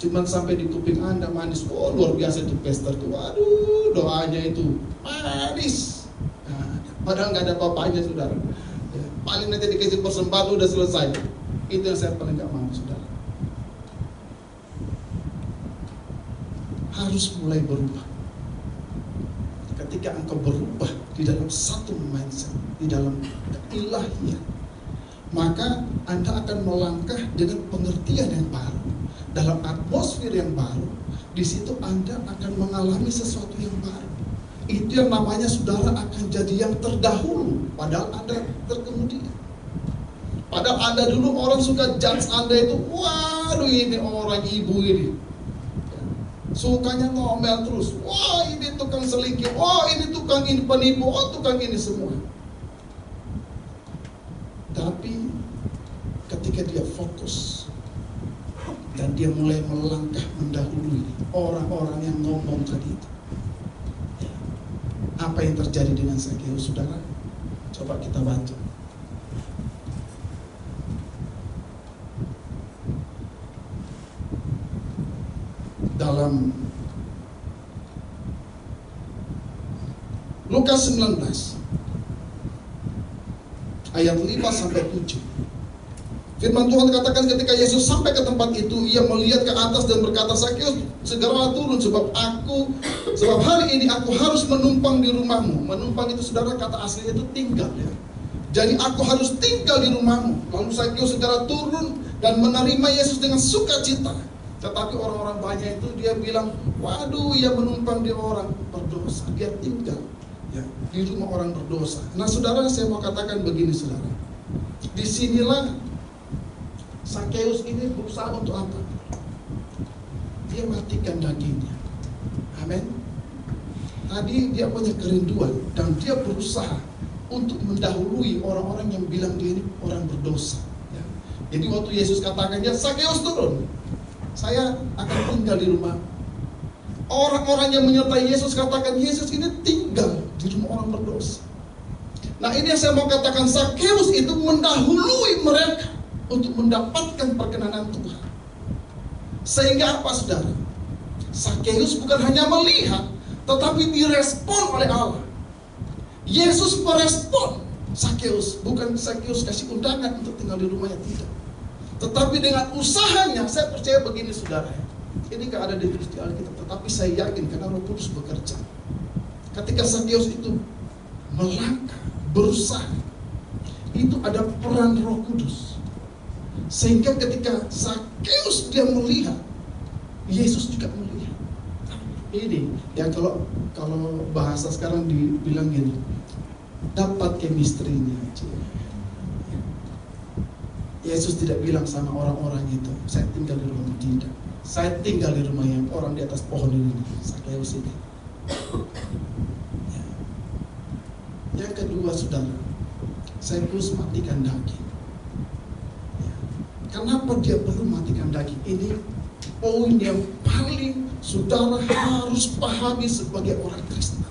Cuman sampai di kuping Anda manis, oh luar biasa itu pastor itu, waduh doanya itu manis. Nah, padahal gak ada apa-apanya, saudara. Ya, paling nanti dikasih persembahan udah selesai. Itu yang saya paling gak mau, saudara. Harus mulai berubah. Ketika engkau berubah di dalam satu mindset, di dalam ilahiyah, maka Anda akan melangkah dengan pengertian yang baru, dalam atmosfer yang baru. Di situ Anda akan mengalami sesuatu yang baru. Itu yang namanya saudara akan jadi yang terdahulu, padahal Anda terkemudian. Padahal Anda dulu orang suka judge Anda itu, waduh ini orang ibu ini sukanya ngomel terus, wah ini tukang selingkuh, wah ini tukang ini penipu, oh tukang ini semua. Tapi ketika dia fokus dan dia mulai melangkah mendahului orang-orang yang ngomong tadi itu, apa yang terjadi dengan Sakeus, saudara? Coba kita baca. Dalam Lukas 19 ayat 5 sampai 7. Firman Tuhan katakan ketika Yesus sampai ke tempat itu, ia melihat ke atas dan berkata, Sakeus, segeralah turun sebab hari ini aku harus menumpang di rumahmu. Menumpang itu, saudara, kata aslinya itu tinggal ya. Jadi aku harus tinggal di rumahmu. Lalu Sakeus segera turun dan menerima Yesus dengan sukacita. Tetapi orang-orang banyak itu dia bilang, waduh, ia menumpang di orang berdosa, dia tinggal ya, di rumah orang berdosa. Nah saudara, saya mau katakan begini, saudara. Disinilah Sakeus ini berusaha untuk apa? Dia matikan dagingnya. Amin. Tadi dia punya kerinduan dan dia berusaha untuk mendahului orang-orang yang bilang dia ini orang berdosa ya. Jadi waktu Yesus katakannya, Sakeus turun, saya akan tinggal di rumah. Orang-orang yang menyertai Yesus katakan, Yesus ini tinggal di rumah orang berdosa. Nah ini yang saya mau katakan, Sakeus itu mendahului mereka untuk mendapatkan perkenanan Tuhan. Sehingga apa, saudara? Sakeus bukan hanya melihat, tetapi direspon oleh Allah. Yesus merespon Sakeus, bukan Sakeus kasih undangan untuk tinggal di rumahnya, tidak. Tetapi dengan usahanya, saya percaya begini, saudara. Ini gak ada ditulis di Alkitab, tetapi saya yakin karena Roh Kudus bekerja. Ketika Sakeus itu melangkah, berusaha, itu ada peran Roh Kudus. Sehingga ketika Sakeus dia melihat, Yesus juga melihat. Ini ya, kalau bahasa sekarang dibilang gini, dapat chemistry-nya aja. Yesus tidak bilang sama orang-orang itu, saya tinggal di rumah, tidak. Saya tinggal di rumah yang orang di atas pohon ini, Sakeus ini. Ya. Yang kedua, saudara, Sakeus matikan daging. Ya. Kenapa dia perlu matikan daging? Ini poin yang paling saudara harus pahami sebagai orang Kristen.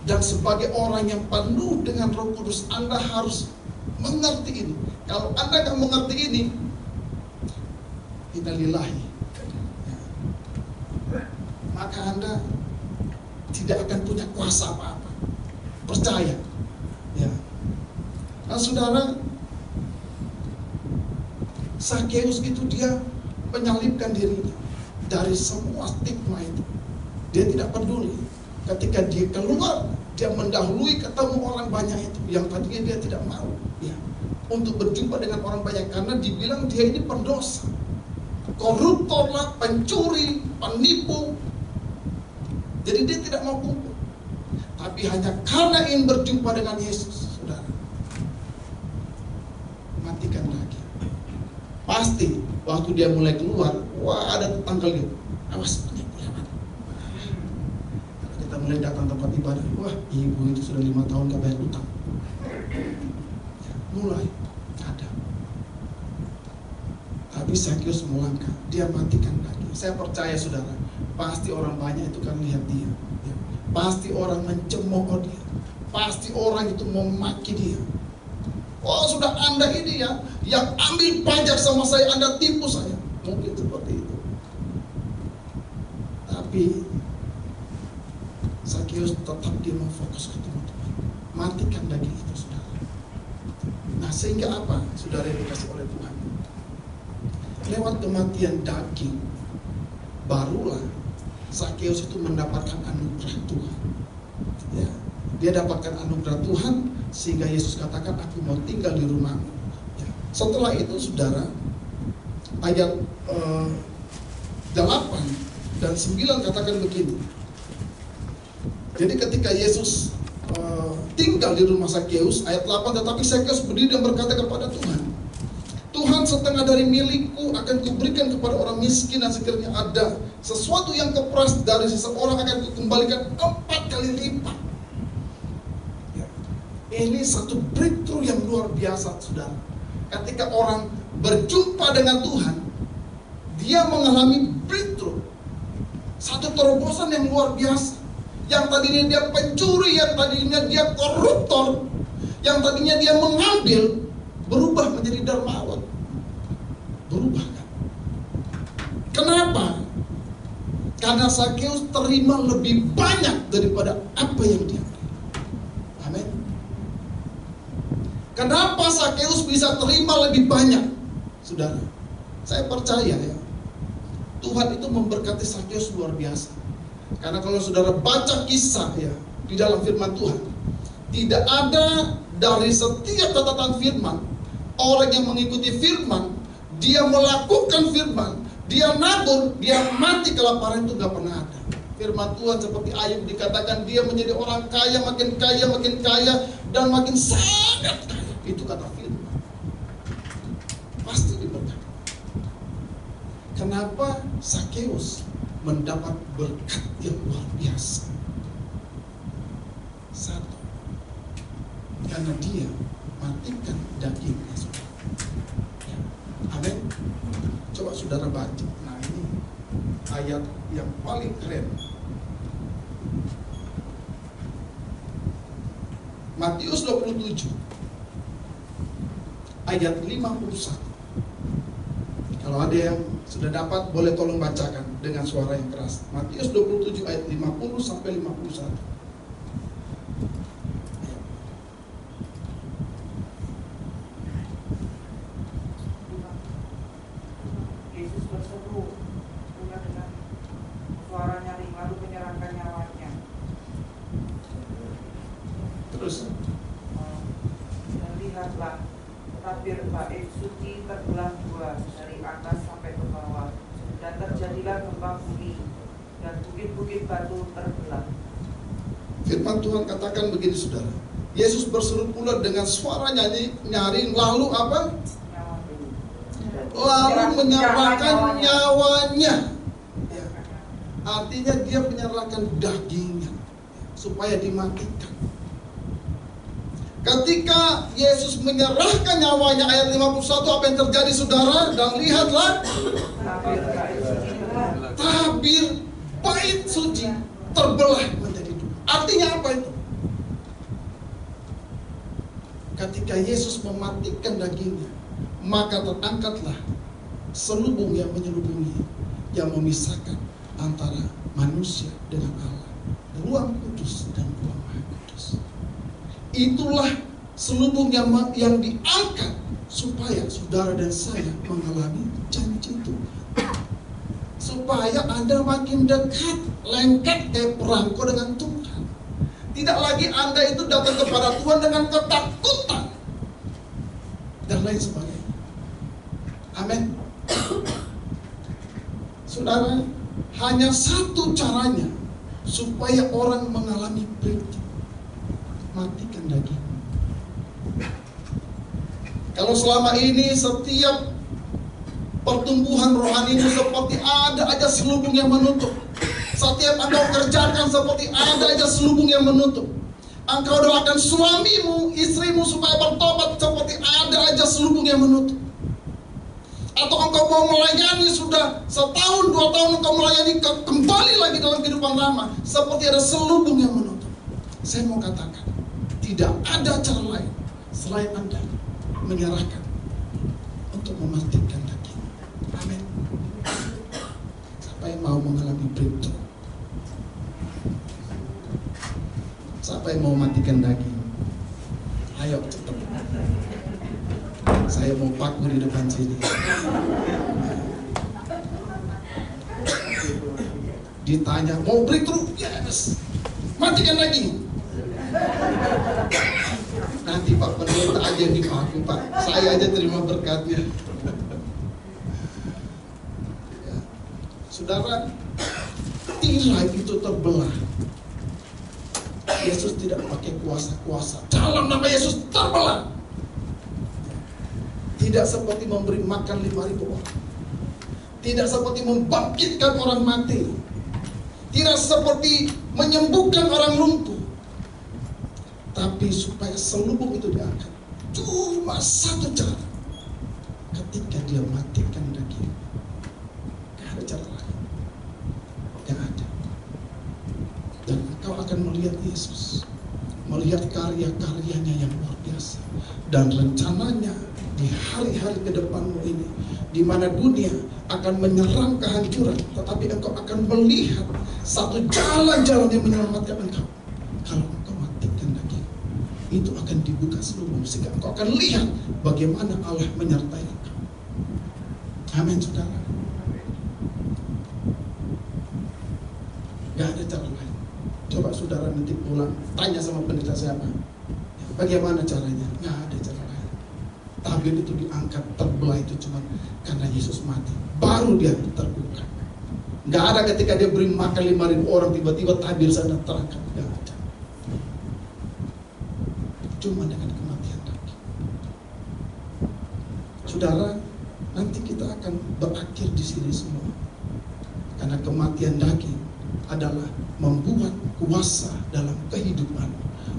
Dan sebagai orang yang penuh dengan Roh Kudus, Anda harus mengerti ini. Kalau Anda nggak mengerti ini, innalillahi, maka Anda tidak akan punya kuasa apa-apa. Percaya, ya. Nah, saudara, Sakeus itu dia menyalibkan dirinya dari semua stigma itu. Dia tidak peduli. Ketika dia keluar, dia mendahului ketemu orang banyak itu yang tadinya dia tidak mau, ya, untuk berjumpa dengan orang banyak karena dibilang dia ini pendosa, koruptor lah, pencuri, penipu. Jadi dia tidak mau kumpul. Tapi hanya karena ingin berjumpa dengan Yesus, saudara, matikan lagi. Pasti waktu dia mulai keluar, wah ada tetangga gitu, awas penipu lewat. Kalau kita mulai datang tempat ibadah, wah ibu itu sudah 5 tahun gak bayar utang. Ya, mulai ada. Tapi Sakeus melangkah, dia matikan lagi. Saya percaya saudara, pasti orang banyak itu kan lihat dia, ya. Pasti orang mencemooh dia, pasti orang itu memaki dia. Oh sudah Anda ini ya, yang ambil pajak sama saya, Anda tipu saya. Mungkin seperti itu. Tapi Sakeus tetap dia mau fokus ke Tuhan. Matikan daging itu saudara. Nah sehingga apa saudara yang dikasih oleh Tuhan? Lewat kematian daging, barulah Sakeus itu mendapatkan anugerah Tuhan. Ya, dia dapatkan anugerah Tuhan sehingga Yesus katakan, aku mau tinggal di rumahmu. Ya. Setelah itu saudara, ayat 8 dan 9 katakan begini. Jadi ketika Yesus tinggal di rumah Sakeus, ayat 8, tetapi Sakeus berdiri dan berkata kepada Tuhan, Tuhan, setengah dari milikku akan kuberikan kepada orang miskin, dan sekiranya ada sesuatu yang keperas dari seseorang akan kukembalikan 4 kali lipat. Ya. Ini satu breakthrough yang luar biasa, saudara. Ketika orang berjumpa dengan Tuhan, dia mengalami breakthrough, satu terobosan yang luar biasa. Yang tadinya dia pencuri, yang tadinya dia koruptor, yang tadinya dia mengambil, berubah menjadi dermawan. Berubah kan? Kenapa? Karena Sakeus terima lebih banyak daripada apa yang dia beri. Amin. Kenapa Sakeus bisa terima lebih banyak? Saudara, saya percaya ya, Tuhan itu memberkati Sakeus luar biasa. Karena kalau saudara baca kisah ya di dalam firman Tuhan, tidak ada dari setiap catatan firman orang yang mengikuti firman, dia melakukan firman, dia nabur, dia mati kelaparan, itu gak pernah ada. Firman Tuhan seperti Ayub dikatakan dia menjadi orang kaya, makin kaya, dan makin sangat kaya. Itu kata firman. Pasti diberkati. Kenapa Sakeus mendapat berkat yang luar biasa? Satu, karena dia matikan dagingnya. Ya. Amin. Coba saudara baca. Nah ini ayat yang paling keren. Matius 27 ayat 51. Kalau ada yang sudah dapat, boleh tolong bacakan dengan suara yang keras. Matius 27 ayat 50 sampai 51. Yesus berseru pula dengan suara nyaring, lalu menyerahkan nyawanya. Terus. Dan lihatlah, tabir bait suci terbelah dua dari atas sampai ke bawah, dan terjadilah gempa bumi, dan bukit-bukit batu terbelah. Firman Tuhan katakan begini saudara, Yesus berseru pula dengan suara nyaring, lalu apa? lalu menyerahkan nyawanya. Ya. Artinya dia menyerahkan dagingnya supaya dimatikan. Ketika Yesus menyerahkan nyawanya, ayat 51, apa yang terjadi saudara? Dan lihatlah, tabir bait suci terbelah menjadi dua. Artinya apa itu? Ketika Yesus mematikan dagingnya, maka terangkatlah selubung yang menyelubungi, yang memisahkan antara manusia dengan Allah, ruang kudus dan ruang maha kudus. Itulah selubung yang diangkat supaya saudara dan saya mengalami janji itu, supaya Anda makin dekat, lengket kayak perangko dengan Tuhan. Tidak lagi Anda itu datang kepada Tuhan dengan ketakutan dan lain sebagainya. Amin. Saudara, hanya satu caranya supaya orang mengalami breakthrough: matikan daging. Kalau selama ini setiap pertumbuhan rohani itu seperti ada aja selubung yang menutup. Setiap engkau kerjakan seperti ada aja selubung yang menutup. Engkau doakan suamimu, istrimu supaya bertobat, seperti ada aja selubung yang menutup. Atau engkau mau melayani sudah setahun, 2 tahun engkau melayani, kembali lagi dalam kehidupan lama, seperti ada selubung yang menutup. Saya mau katakan, tidak ada cara lain selain Anda menyerahkan untuk mematikan daging. Amin. Siapa yang mau mengalami breakthrough? Siapa yang mau matikan daging? Ayo cepat. Saya mau paku di depan sini. Ditanya, mau breakthrough? Yes. Matikan daging. Nanti Pak Pendeta aja yang dipaku, Pak. Saya aja terima berkatnya. Ya. Saudara, tirai itu terbelah. Yesus tidak pakai kuasa-kuasa. Dalam nama Yesus terbelah. Tidak seperti memberi makan 5.000 orang. Tidak seperti membangkitkan orang mati. Tidak seperti menyembuhkan orang lumpuh. Tapi supaya selubung itu diangkat, cuma satu cara. Ketika dia matikan daging, gak ada cara lain. Gak ada. Dan engkau akan melihat Yesus, melihat karya-karyanya yang luar biasa, dan rencananya di hari-hari ke depanmu ini, di mana dunia akan menyerang kehancuran, tetapi engkau akan melihat satu jalan-jalan yang menyelamatkan engkau. Kalau engkau matikan daging, itu akan dibuka selubung, sehingga engkau akan lihat bagaimana Allah menyertai engkau. Amin, saudara. Gak ada cara lain. Coba saudara nanti pulang, tanya sama pendeta siapa, bagaimana caranya? Gak ada cara lain. Tabir itu diangkat, terbelah itu cuma karena Yesus mati, baru dia terbuka. Gak ada ketika dia beri makan 5.000 orang, tiba-tiba tabir sana terangkat. Gak ada. Cuma dengan kematian daging. Saudara, nanti kita akan berakhir di sini semua. Karena kematian daging adalah membuat kuasa dalam kehidupan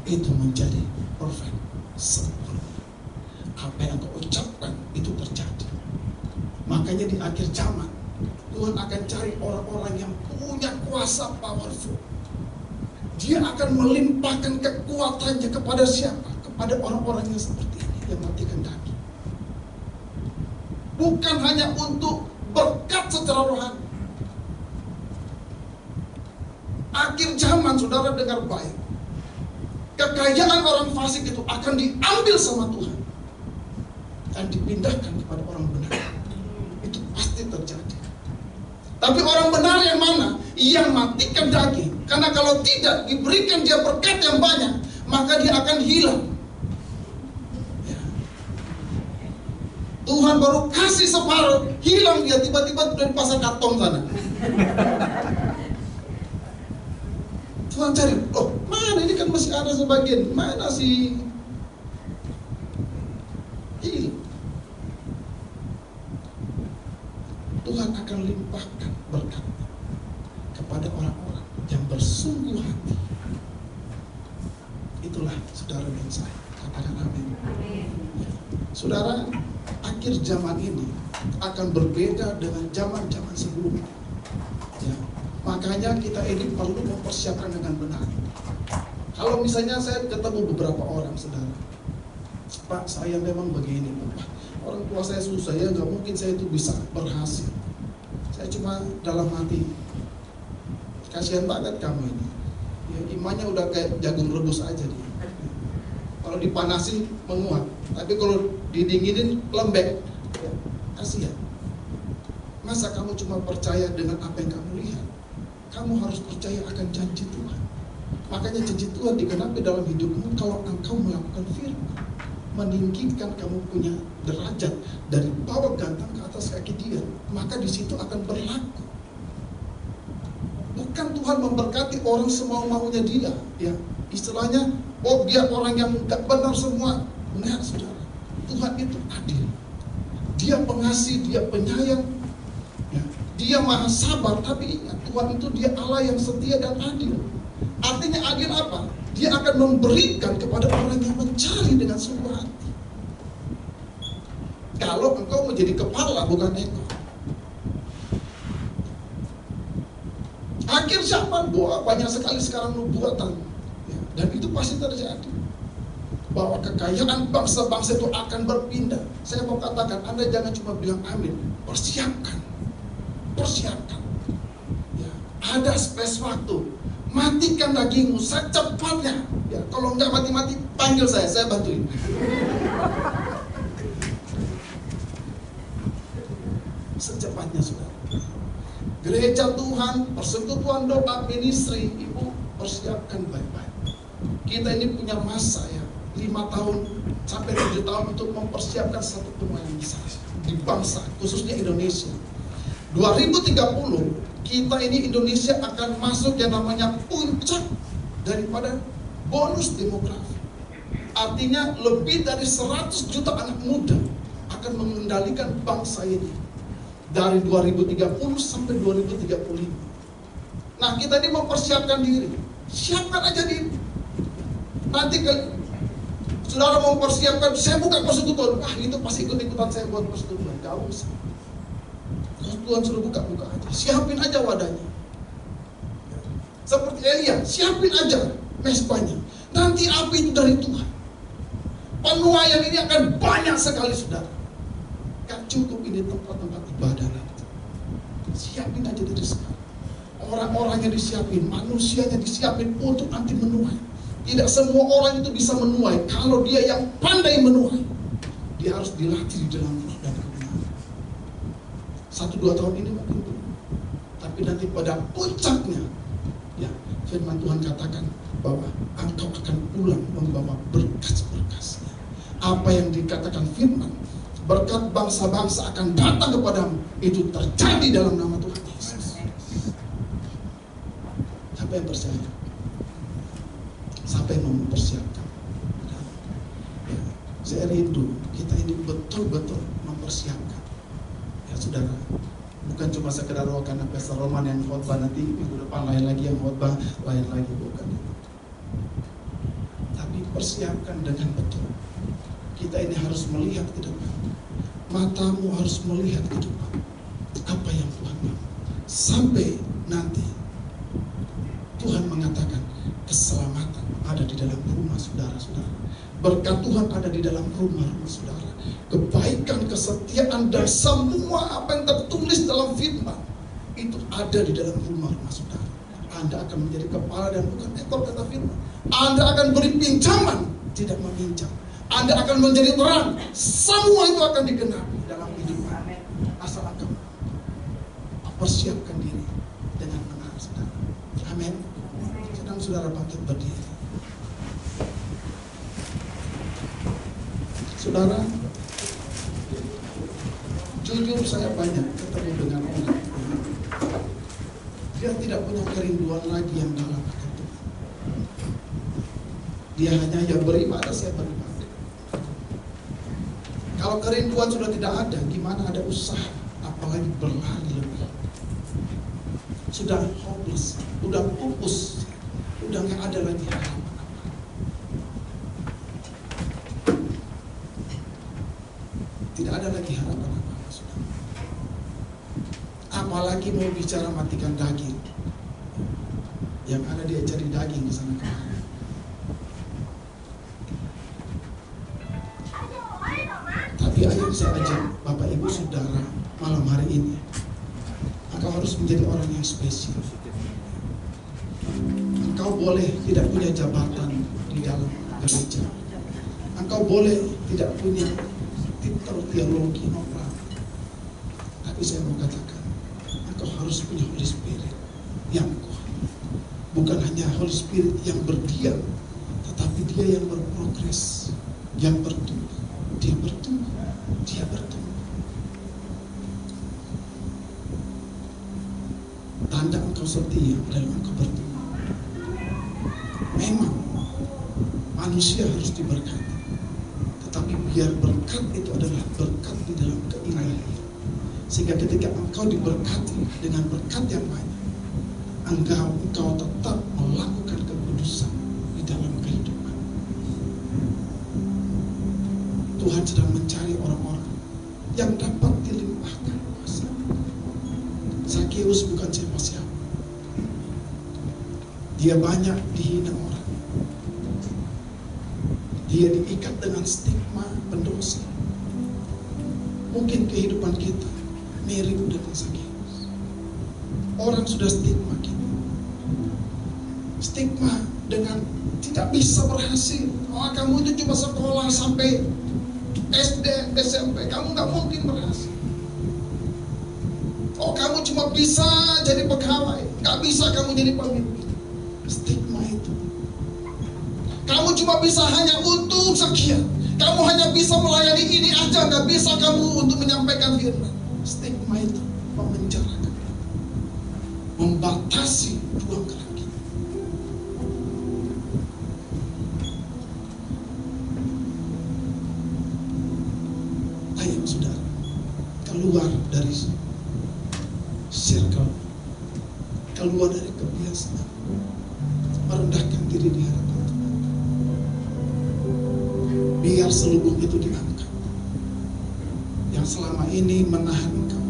itu menjadi perfect, sempurna. Apa yang kau ucapkan itu terjadi. Makanya di akhir zaman Tuhan akan cari orang-orang yang punya kuasa powerful. Dia akan melimpahkan kekuatannya kepada siapa? Kepada orang-orang yang seperti ini, yang matikan daging. Bukan hanya untuk berkat secara rohani. Akhir zaman, saudara dengar baik, kekayaan orang fasik itu akan diambil sama Tuhan dan dipindahkan kepada orang benar. Itu pasti terjadi. Tapi orang benar yang mana? Yang matikan daging. Karena kalau tidak diberikan dia berkat yang banyak, maka dia akan hilang. Ya. Tuhan baru kasih separuh, hilang dia, tiba-tiba dari pasar karton sana. Tuhan cari, oh mana ini kan masih ada sebagian, mana sih? Hilang. Tuhan akan limpahkan berkat kepada orang-orang yang bersungguh hati. Itulah saudara dan saya. Katakan amin. Saudara, akhir zaman ini akan berbeda dengan zaman-zaman sebelumnya. Ya, makanya kita ini perlu mempersiapkan dengan benar. Kalau misalnya saya ketemu beberapa orang, saudara, Pak, saya memang begini, Pak. Orang tua saya susah, ya nggak mungkin saya itu bisa berhasil. Saya cuma dalam hati, kasihan banget kamu ini. Ya, imannya udah kayak jagung rebus aja dia. Kalau dipanasin menguat, tapi kalau didinginin lembek. Ya, kasihan. Masa kamu cuma percaya dengan apa yang kamu lihat? Kamu harus percaya akan janji Tuhan. Makanya janji Tuhan digenapi dalam hidupmu kalau engkau melakukan firman, meninggikan kamu punya derajat dari bawah gantang ke atas kaki dia, maka di situ akan berlaku. Bukan Tuhan memberkati orang semau-maunya dia, ya. Istilahnya, oh dia orang yang gak benar semua. Benar, saudara. Tuhan itu adil. Dia pengasih, dia penyayang, ya. Dia maha sabar, tapi ingat, Tuhan itu dia Allah yang setia dan adil. Artinya adil apa? Dia akan memberikan kepada orang yang mencari dengan sungguh hati. Kalau engkau menjadi kepala bukan ekor. Akhir zaman, banyak sekali sekarang nubuatan, ya, dan itu pasti terjadi. Bahwa kekayaan bangsa-bangsa itu akan berpindah. Saya mau katakan, Anda jangan cuma bilang amin, persiapkan, persiapkan. Ya, ada space waktu. Matikan dagingmu secepatnya. Ya, kalau enggak mati-mati, panggil saya bantuin. Secepatnya, saudara. Gereja Tuhan, persekutuan doa, ministry, ibu persiapkan baik-baik. Kita ini punya masa ya, 5 tahun sampai 7 tahun untuk mempersiapkan satu penuaian besar di bangsa, khususnya Indonesia. 2030 kita ini Indonesia akan masuk yang namanya puncak daripada bonus demografi. Artinya lebih dari 100 juta anak muda akan mengendalikan bangsa ini dari 2030 sampai 2035. Nah, kita ini mempersiapkan diri. Siapkan aja diri. Nanti saudara mau mempersiapkan, saya buka persekutuan. Wah, itu pasti ikut-ikutan saya buat persekutuan. Gak usah. Tuhan suruh buka aja, siapin aja wadahnya. Seperti Elia, siapin aja mesbahnya. Nanti api itu dari Tuhan. Penuaian ini akan banyak sekali, saudara. Gak cukup ini tempat-tempat ibadah nanti. Siapin aja dari sekarang. Orang-orangnya disiapin, manusianya disiapin untuk nanti menuai. Tidak semua orang itu bisa menuai. Kalau dia yang pandai menuai, dia harus dilatih di dalam roh dan kebenaran. 1-2 tahun ini mungkin belum, tapi nanti pada puncaknya, ya, firman Tuhan katakan bahwa engkau akan pulang membawa berkas-berkasnya. Apa yang dikatakan firman, berkat bangsa-bangsa akan datang kepadamu, itu terjadi dalam nama Tuhan Yesus. Siapa yang percaya? Siapa yang mau mempersiapkan? Ya, saya rindu kita ini betul-betul mempersiapkan. Ya, saudara, bukan cuma sekedar karena Pastor Roman yang khotbah, nanti minggu depan lain lagi yang khotbah, lain lagi, bukan itu. Tapi persiapkan dengan betul. Kita ini harus melihat ke depan. Matamu harus melihat ke depan. Apa yang Tuhan mau. Sampai nanti Tuhan mengatakan keselamatan ada di dalam rumah saudara-saudara. Berkat Tuhan ada di dalam rumah-rumah saudara. Kebaikan, kesetiaan, dan semua apa yang tertulis dalam firman itu ada di dalam rumah-rumah saudara. Anda akan menjadi kepala dan bukan ekor, kata firman. Anda akan beri pinjaman, tidak meminjam. Anda akan menjadi terang. Semua itu akan digenapi dalam hidup Anda. Asal Anda persiapkan diri dengan benar, saudara. Amin. Sedang saudara bangkit berdiri. Saudara, jujur saya banyak ketemu dengan orang. Dia tidak punya kerinduan lagi yang dalam akan Tuhan. Dia hanya ya beribadah, saya beribadah. Kalau kerinduan sudah tidak ada, gimana ada usaha? Apa apalagi berlari lebih. Sudah hopeless, udah pupus, udah nggak ada lagi harapan. Tidak ada lagi harapan apa-apa sudah. Apalagi mau bicara matikan daging. Yang ada dia cari daging ke sana kemari. Tapi ayo saya ajak Bapak Ibu Saudara malam hari ini, engkau harus menjadi orang yang spesial. Engkau boleh tidak punya jabatan di dalam gereja. Engkau boleh tidak punya titel teologi novel. Tapi saya mau katakan, engkau harus punya Holy Spirit yang kuat. Bukan hanya Holy Spirit yang berdiam, tetapi dia yang berprogres, yang bertumbuh. Dia bertumbuh, dia bertumbuh. Tanda engkau setia adalah engkau bertumbuh. Memang manusia harus diberkati, tetapi biar berkat itu adalah berkat di dalam keilahian. Sehingga ketika engkau diberkati dengan berkat yang banyak, engkau tetap melakukan kekudusan di dalam kehidupan. Tuhan sedang mencari orang-orang yang dapat dilimpahkan kuasa. Zakeus bukan siapa-siapa. Dia banyak dihina orang. Dia diikat dengan stigma pendosa. Mungkin kehidupan kita mirip dengan Zakeus. Orang sudah stigma kita. Stigma dengan tidak bisa berhasil. Oh, kamu itu cuma sekolah sampai SD, SMP, kamu nggak mungkin berhasil. Oh, kamu cuma bisa jadi pegawai, nggak bisa kamu jadi pemimpin. Stigma itu. Kamu cuma bisa hanya untuk sekian. Kamu hanya bisa melayani ini aja, nggak bisa kamu untuk menyampaikan firman. Stigma itu memenjarakan, membatasi ruang gerak kita. Ayo saudara, keluar dari circle, keluar dari kebiasaan, merendahkan diri di hadapan Tuhan. Biar selubung itu diangkat, yang selama ini menahan engkau,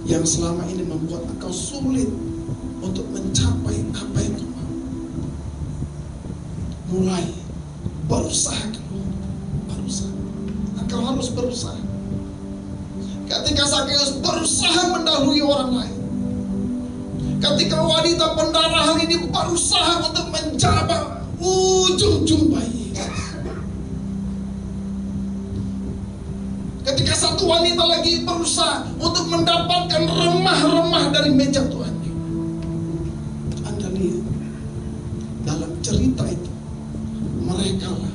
yang selama ini membuat engkau sulit untuk mencapai apa yang kau mau. Mulai berusaha keluar, berusaha. Engkau harus berusaha. Ketika Zakeus berusaha mendahului orang lain, ketika wanita pendarahan ini berusaha untuk menjabat ujung jumpai Yesus, ketika satu wanita lagi berusaha untuk mendapatkan remah-remah dari meja Tuhannya, Anda lihat dalam cerita itu, mereka lah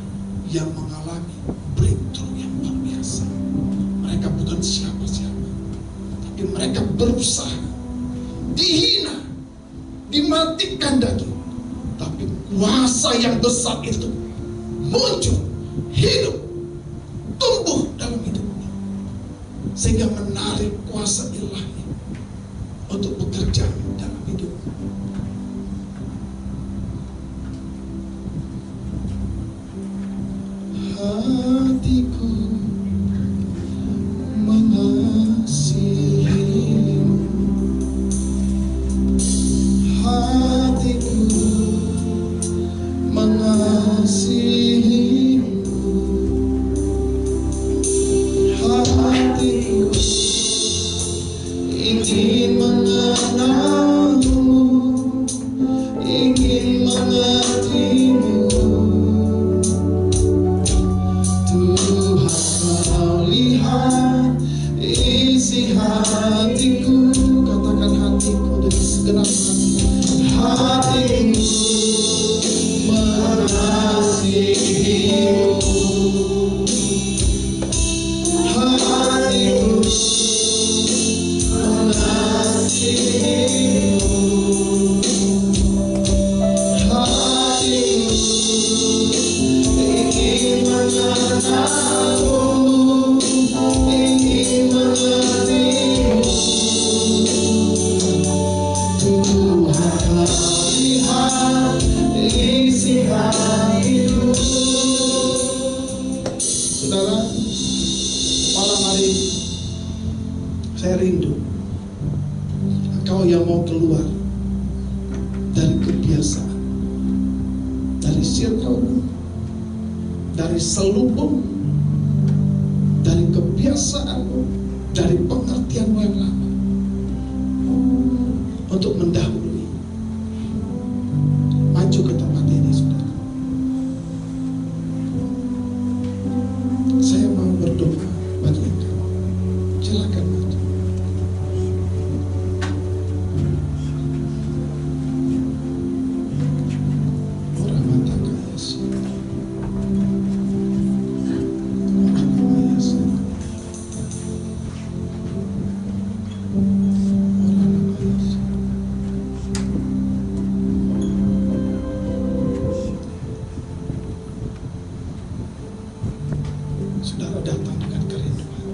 yang mengalami breakthrough yang luar biasa. Mereka bukan siapa-siapa, tapi mereka berusaha, dihina, dimatikan daging, tapi kuasa yang besar itu muncul, hidup, tumbuh dalam hidupnya, sehingga menarik kuasa ilahi untuk bekerja dalam hidup. Hatiku mengasihimu, hatiku mengasihimu, hatiku ingin mengenalmu, ingin mengertimu. Tuhan, kau lihat isi hatiku. Katakan hatiku dengan segenap hati. Hatiku mengasihimu, hatiku mengasihimu, hatiku ingin mengenalmu, ingin mengerti. lihat isi hatiku. Saudara, malam hari ini saya rindu engkau yang mau keluar dari kebiasaan, dari circle, dari selubung, dari kebiasaanmu, dari pengertianmu yang lama, untuk mendahului, maju ke tempat ini, saudara. Saya mau berdoa bagi engkau. Silakan maju. Orang mata kaya sih. Saudara datang dengan kerinduan,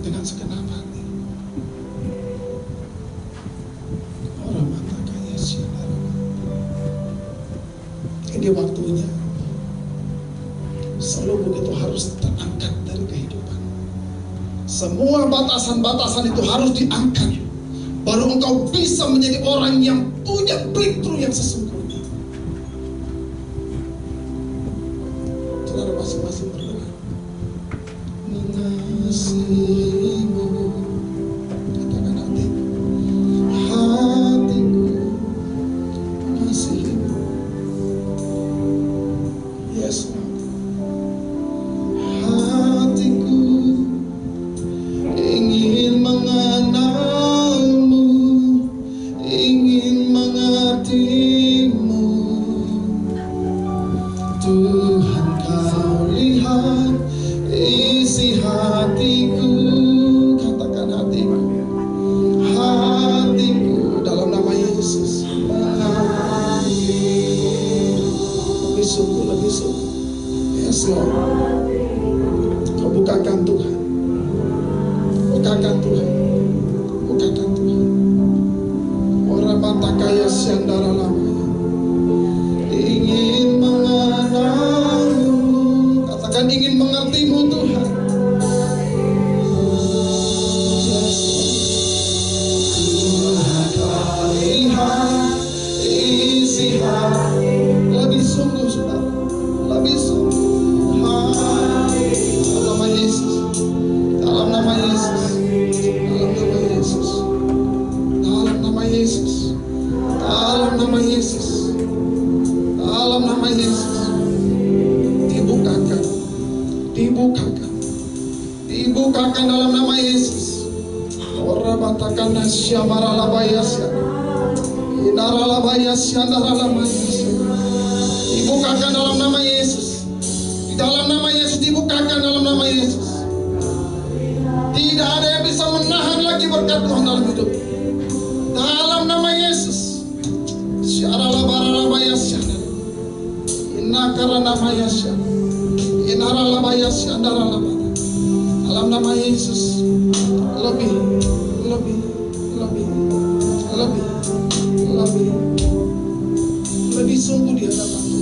dengan segenap hati. Orang mata kaya siapa? Ini waktunya selubung itu harus terangkat dari kehidupan. Semua batasan-batasan itu harus diangkat. Baru engkau bisa menjadi orang yang punya breakthrough yang sesungguhnya. Saudara masing-masing berdoa. Mengasihimu, katakan hatiku, hatiku mengasihimu. Yes, Lord. Hatiku ingin mengenalmu, ingin mengertimu. Tuhan, kau lihat isi hatiku. Katakan hatiku, hatiku, dalam nama Yesus. Lebih sungguh, lebih sungguh. Yes, Lord. Kau bukakan Tuhan, bukakan Tuhan, bukakan Tuhan. Orang mata kaya siandara lamanya, ingin mengenalmu. Katakan ingin mengertimu Tuhan. Yes, Tuhan, kau lihat isi hati. Lebih sungguh, saudara, lebih sungguh. Dalam nama Yesus, dalam nama Yesus, dalam nama Yesus, dalam nama Yesus, dalam nama Yesus, dalam nama Yesus. Dibukakan, dibukakan, dibukakan dalam nama Yesus. Orang batakan nasyamara labayasya, inara labayasya, inara labayasya. Dibukakan dalam nama Yesus. Di dalam nama Yesus dibukakan dalam nama Yesus. Tidak ada yang bisa menahan lagi berkat Tuhan dalam hidup. Dalam nama Yesus. Syara labara labayasya, inakara namayasya, inara labayasya, indara labara. Dalam nama Yesus. Lebih, lebih, lebih, lebih, lebih, lebih sungguh di hadapan Tuhan.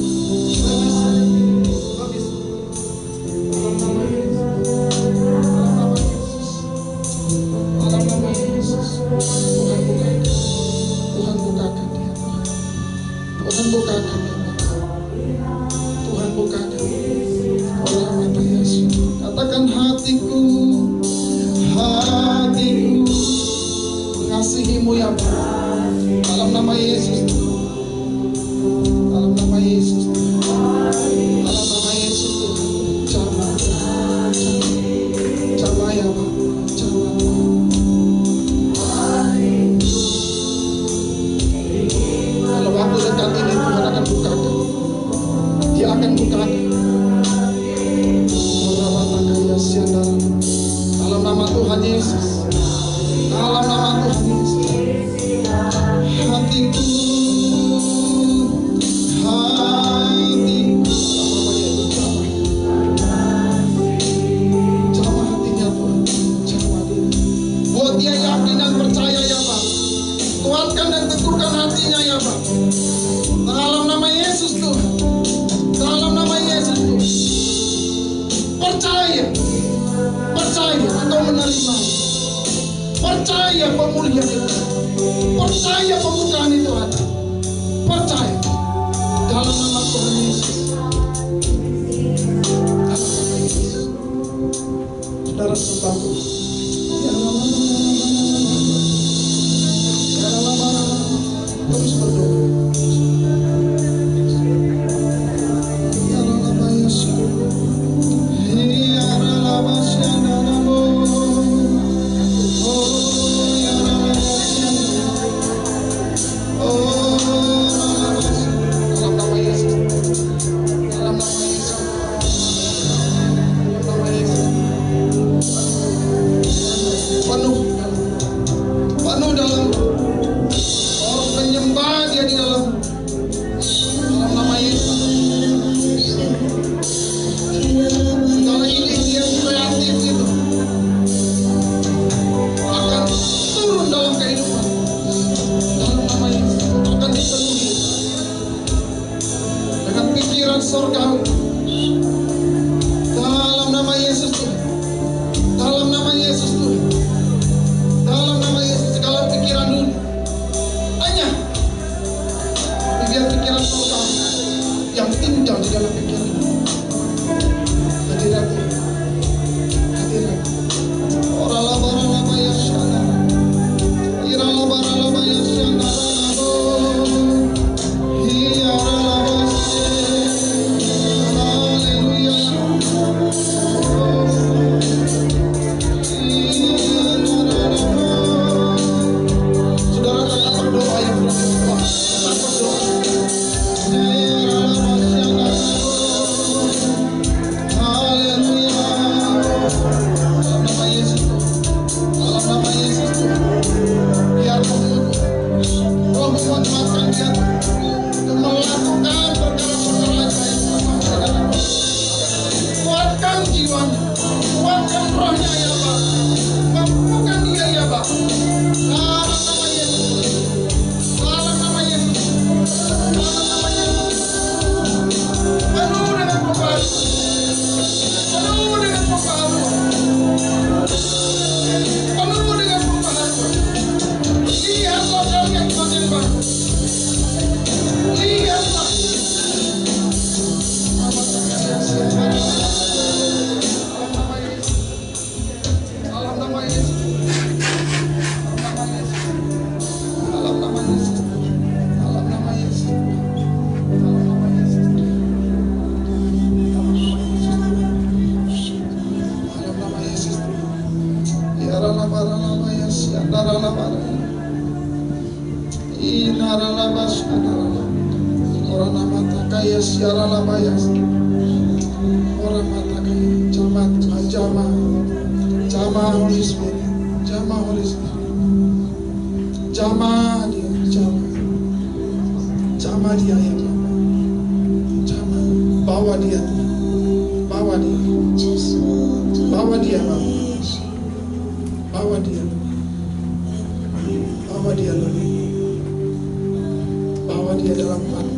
Lebih sungguh, lebih sungguh. Dalam nama Yesus, Tuhan bukakan, Tuhan bukakan dia, Tuhan bukakan dia, Tuhan bukakan. Orang mata Yesus, katakan hatiku, hatiku mengasihimu ya Tuhan. Dalam nama Yesus, dalam nama Yesus, dalam nama Yesus Tuhan. Jamah ya Pak, jamah. Kalau waktu dekat ini Tuhan akan bukakan, Dia akan bukakan. Dalam nama Tuhan Yesus, dalam nama Tuhan Yesus, hatiku Percaya pembukaan itu ada. Percaya. Dalam nama Tuhan Yesus. Dalam nama Yesus. Saudara sembahku. Terus berdoa. Bawa dia dalam